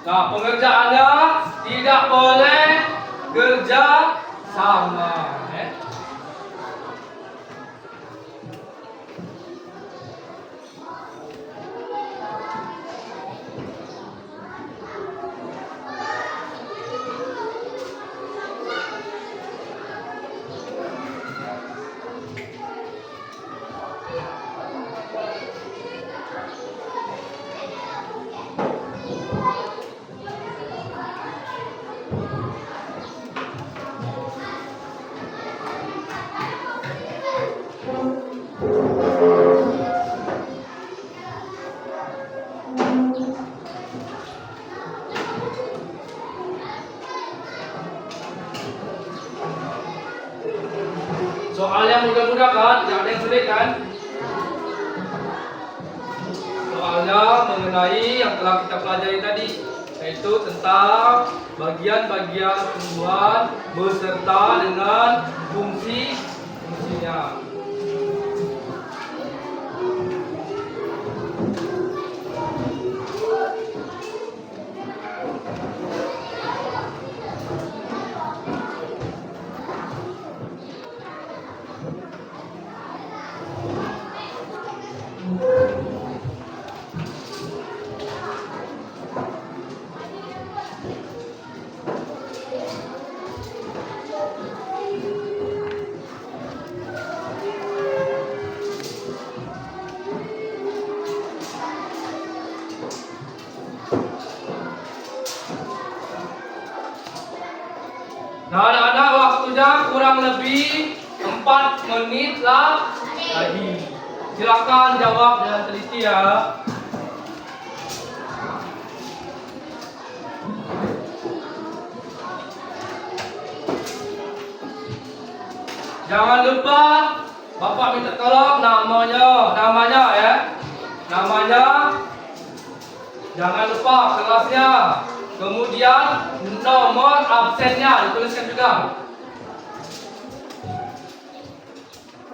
Speaker 1: Nah, pengerjaannya tidak boleh kerja sama. Soalnya mudah-mudah kan, tidak ada yang sulit kan? Soalnya mengenai yang telah kita pelajari tadi, yaitu tentang bagian-bagian tumbuhan beserta dengan fungsinya. Nah, anak-anak waktunya kurang lebih 4 menit lagi. Silakan jawab dengan teliti ya. Jangan lupa Bapak minta tolong namanya ya. Namanya. Jangan lupa kelasnya. Kemudian nomor absennya dituliskan juga.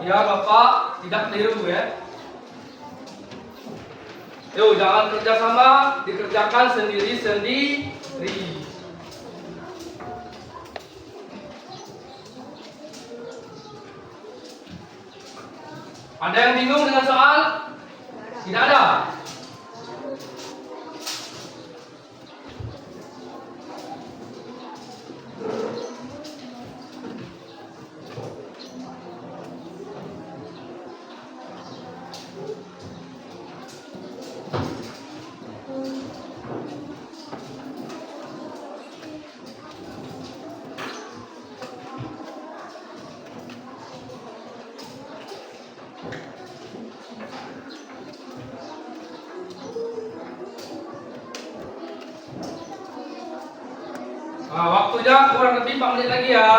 Speaker 1: Ya Bapak, tidak keliru ya. Yuk, jangan kerjasama, dikerjakan sendiri-sendiri. Ada yang bingung dengan soal? Tidak ada. Waktunya kurang lebih 4 menit lagi ya.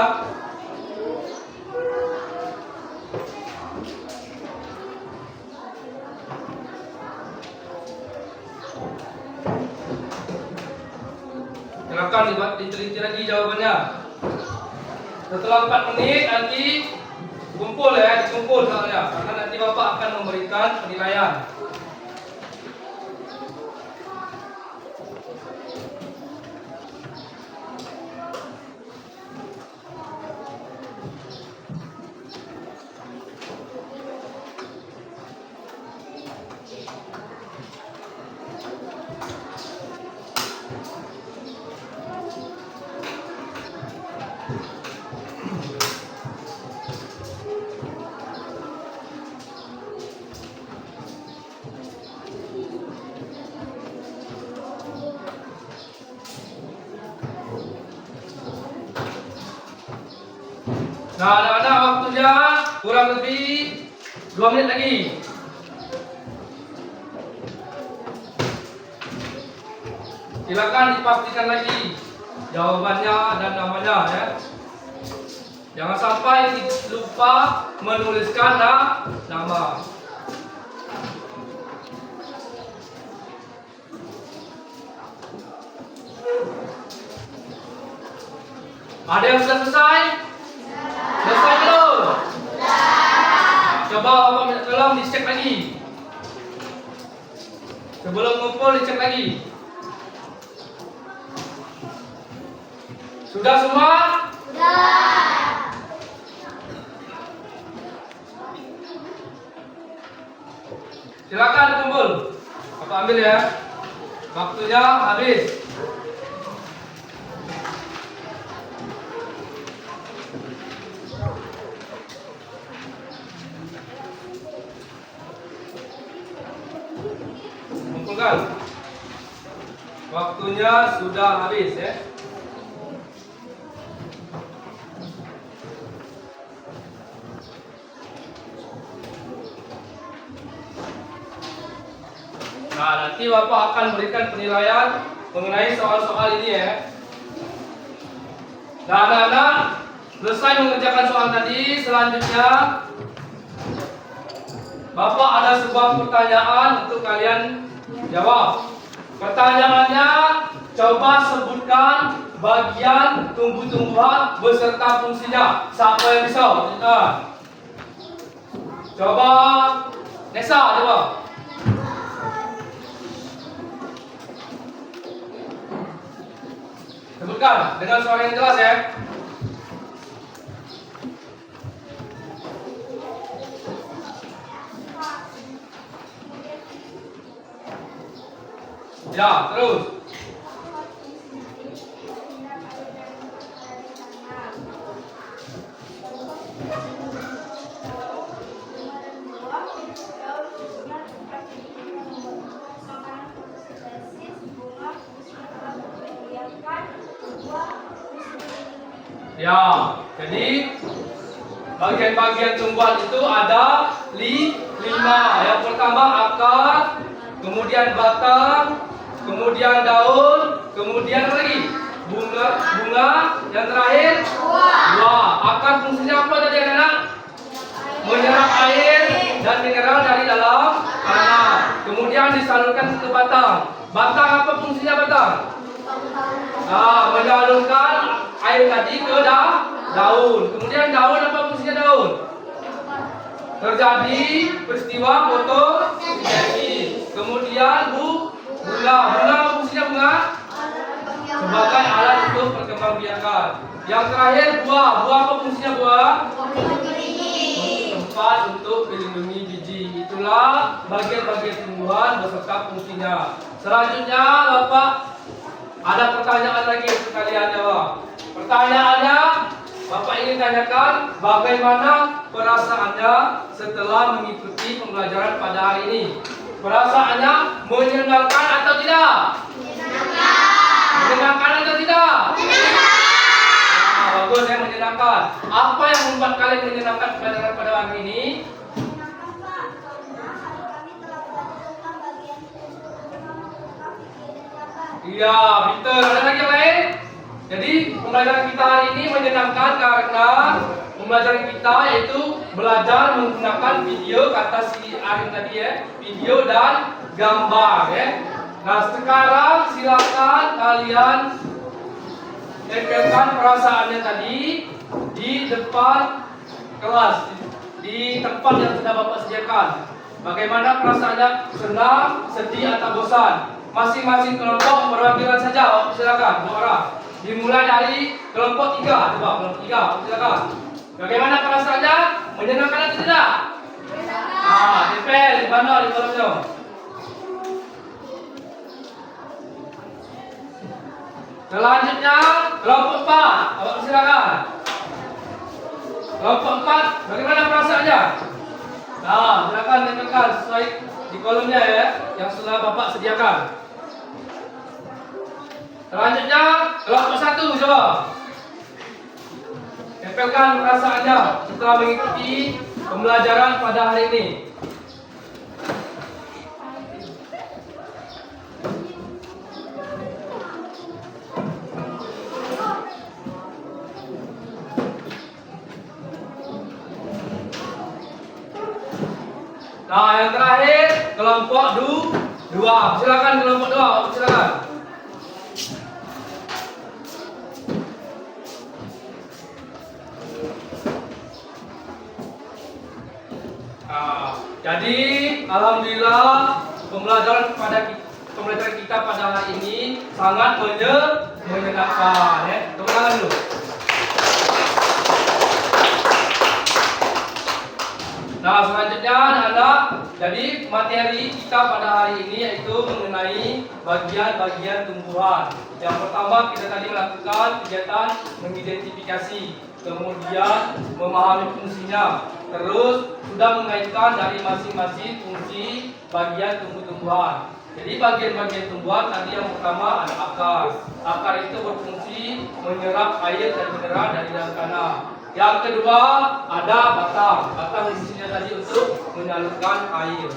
Speaker 1: Silakan diteliti lagi jawabannya. Setelah 4 menit nanti kumpul ya, dikumpul soalnya, karena nanti Bapak akan memberikan penilaian. Nah, anak-anak, waktunya kurang lebih 2 menit lagi. Silakan dipastikan lagi jawabannya dan namanya ya. Jangan sampai lupa menuliskan nama. Ada yang sudah selesai? Selesai belum? Coba Bapak minta tolong dicek lagi. Sebelum ngumpul dicek lagi. Sudah semua? Silakan kumpul. Bapak ambil ya. Waktunya habis. Kumpulkan. Waktunya sudah habis ya. Nah, nanti Bapak akan berikan penilaian mengenai soal-soal ini ya. Nah, anak-anak, selesai mengerjakan soal tadi, selanjutnya Bapak ada sebuah pertanyaan untuk kalian jawab. Pertanyaannya, coba sebutkan bagian tumbuh-tumbuhan beserta fungsinya. Siapa yang bisa? Coba Nesa, coba. Sebutkan dengan suara yang jelas ya. Ya, terus. Ya, jadi bagian-bagian tumbuhan itu ada 5. Yang pertama akar, kemudian batang, kemudian daun, kemudian apa lagi? Bunga, yang terakhir buah. Akar fungsinya apa tadi anak-anak? Menyerap air dan mineral dari dalam tanah. Kemudian disalurkan ke batang. Batang apa fungsinya batang? Menyalurkan air tadi ke daun. Kemudian daun apa fungsinya daun? Terjadi peristiwa fotosintesis. Kemudian bunga apa fungsinya bunga? Sebagai alat untuk perkembangbiakan. Yang terakhir buah apa fungsinya buah?
Speaker 2: keempat untuk melindungi biji. Itulah bagian-bagian tumbuhan beserta fungsinya. Selanjutnya, Bapak ada pertanyaan lagi untuk kalian jawab. Pertanyaannya, Bapak ingin tanyakan bagaimana perasaannya setelah mengikuti pembelajaran pada hari ini. Perasaannya menyenangkan atau tidak? Menyenangkan atau tidak? Nah, bagus ya, menyenangkan. Apa yang membuat kalian menyenangkan pembelajaran pada hari ini?
Speaker 6: Menyenangkan, Pak, karena hari kami telah belajar tentang bagian pikiran.
Speaker 2: Iya, betul. Ada lagi yang lain? Jadi pembelajaran kita hari ini menyenangkan karena pembelajaran kita yaitu belajar menggunakan video, kata si Arin tadi ya, video dan gambar ya. Nah, sekarang silakan kalian tempelkan perasaannya tadi di depan kelas, di tempat yang sudah Bapak sediakan. Bagaimana perasaannya, senang, sedih atau bosan? Masing-masing kelompok perwakilan saja, silakan, dua orang. Dimulai dari kelompok 3, coba kelompok 3, silakan. Bagaimana perasaannya? Menyenangkan atau tidak? Menyenangkan. Tempel di mana di kolomnya? Selanjutnya kelompok 4, Bapak silakan. Kelompok 4, bagaimana perasaannya? Nah, silakan tempelkan sesuai di kolomnya ya, yang sudah Bapak sediakan. Selanjutnya kelompok 1, coba tempelkan perasaannya setelah mengikuti pembelajaran pada hari ini. Nah, yang terakhir kelompok 2. Silakan kelompok 2, silakan. Jadi alhamdulillah pembelajaran kita pada hari ini sangat menyenangkan ya. Tepuk tangan dulu. Nah, selanjutnya anak-anak, jadi materi kita pada hari ini yaitu mengenai bagian-bagian tumbuhan. Yang pertama kita tadi melakukan kegiatan mengidentifikasi, kemudian memahami fungsinya. Terus sudah mengaitkan dari masing-masing fungsi bagian tumbuh-tumbuhan. Jadi bagian-bagian tumbuhan tadi yang pertama ada akar. Akar itu berfungsi menyerap air dan mineral dari dalam tanah. Yang kedua ada batang. Batang fungsinya tadi untuk menyalurkan air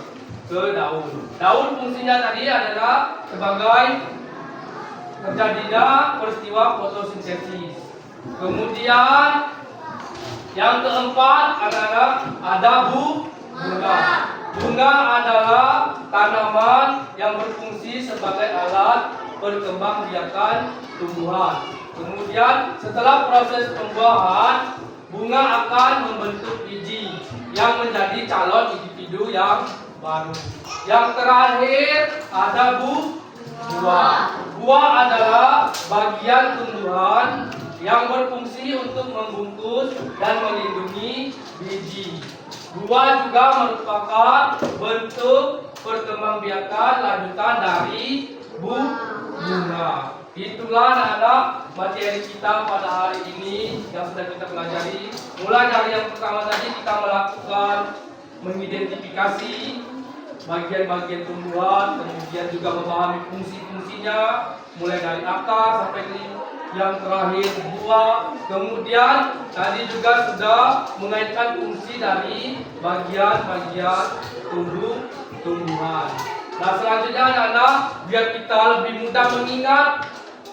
Speaker 2: ke daun. Daun fungsinya tadi adalah sebagai terjadinya peristiwa fotosintesis. Kemudian yang keempat adalah ada bunga. Bunga adalah tanaman yang berfungsi sebagai alat perkembangbiakan tumbuhan. Kemudian setelah proses pembuahan, bunga akan membentuk biji yang menjadi calon individu yang baru. Yang terakhir ada buah. Buah adalah bagian tumbuhan yang berfungsi untuk membungkus dan melindungi biji. Buah juga merupakan bentuk perkembangbiakan lanjutan dari bunga. Itulah anak-anak materi kita pada hari ini yang sudah kita pelajari. Mulai dari yang pertama tadi kita melakukan mengidentifikasi bagian-bagian tumbuhan, kemudian juga memahami fungsi-fungsinya, mulai dari akar sampai ke yang terakhir buah. Kemudian tadi juga sudah mengaitkan fungsi dari bagian-bagian tumbuhan. Nah, selanjutnya anak-anak, biar kita lebih mudah mengingat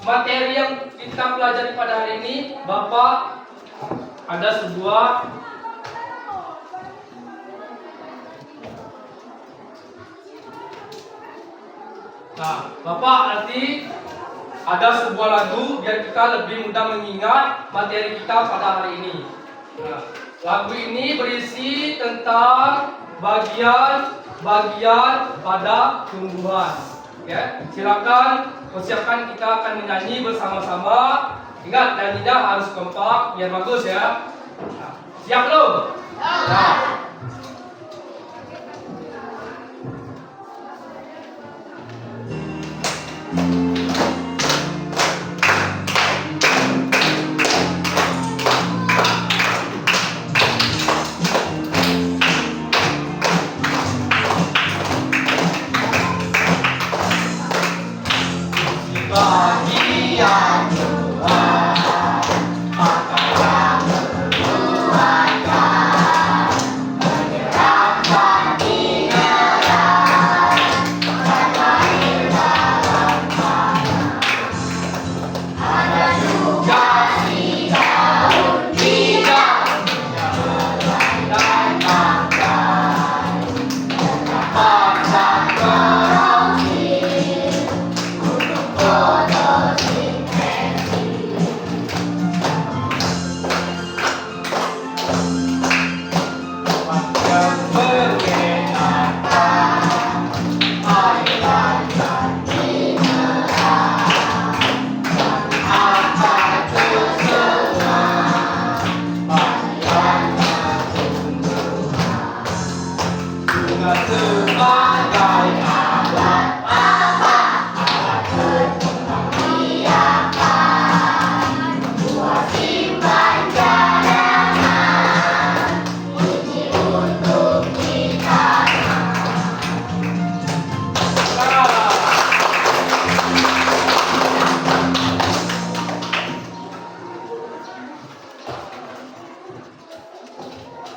Speaker 2: materi yang kita pelajari pada hari ini, Bapak ada sebuah Bapak nanti ada sebuah lagu biar kita lebih mudah mengingat materi kita pada hari ini. Nah, lagu ini berisi tentang bagian-bagian pada tumbuhan. Ya, silakan persiapkan, kita akan menyanyi bersama-sama. Ingat, nyanyinya harus kompak biar bagus ya. Nah, siap belum? Nah,
Speaker 1: Bahagia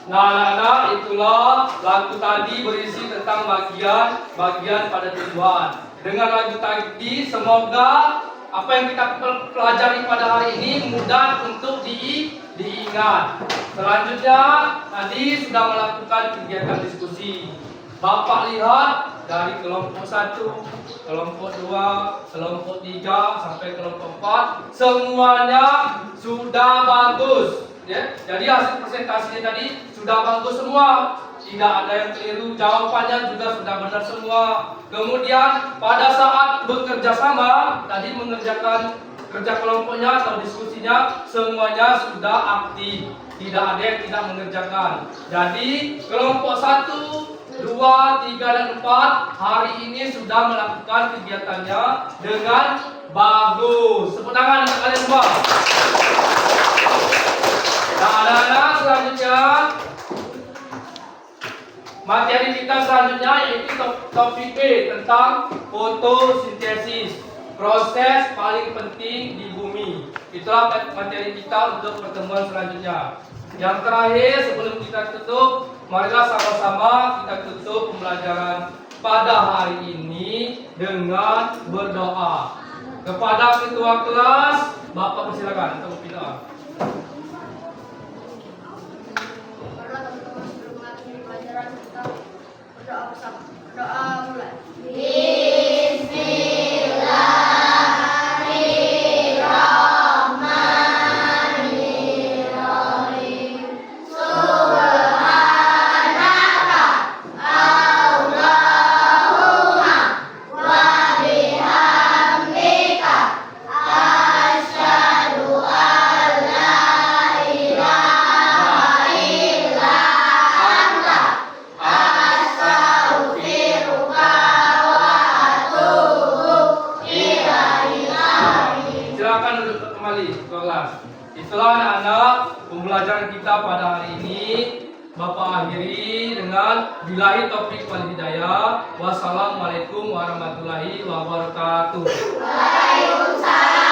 Speaker 1: Nah, anak-anak, itulah lagu tadi berisi tentang bagian pada tujuan. Dengan lagu tadi, semoga apa yang kita pelajari pada hari ini mudah untuk diingat. Selanjutnya, tadi sudah melakukan kegiatan diskusi. Bapak lihat dari kelompok 1, kelompok 2, kelompok 3 sampai kelompok 4, semuanya sudah bagus. Ya, jadi hasil presentasinya tadi sudah bagus semua, tidak ada yang keliru, jawabannya juga sudah benar semua. Kemudian pada saat bekerja sama, tadi mengerjakan kerja kelompoknya atau diskusinya, semuanya sudah aktif, tidak ada yang tidak mengerjakan. Jadi kelompok 1, 2, 3, dan 4 hari ini sudah melakukan kegiatannya dengan bagus. Tepuk tangan untuk kalian semua. Nah, anak-anak, selanjutnya materi kita selanjutnya yaitu topik B tentang fotosintesis, proses paling penting di bumi. Itulah materi kita untuk pertemuan selanjutnya. Yang terakhir sebelum kita tutup, marilah sama-sama kita tutup pembelajaran pada hari ini dengan berdoa. Kepada ketua kelas, Bapak persilakan untuk berdoa.
Speaker 5: Kita berdoa bersama. Berdoa mulai.
Speaker 1: Itulah anak-anak pembelajaran kita pada hari ini. Bapak akhiri dengan billahi taufiq wal hidayah. Wassalamualaikum warahmatullahi wabarakatuh.
Speaker 6: Waalaikumsalam.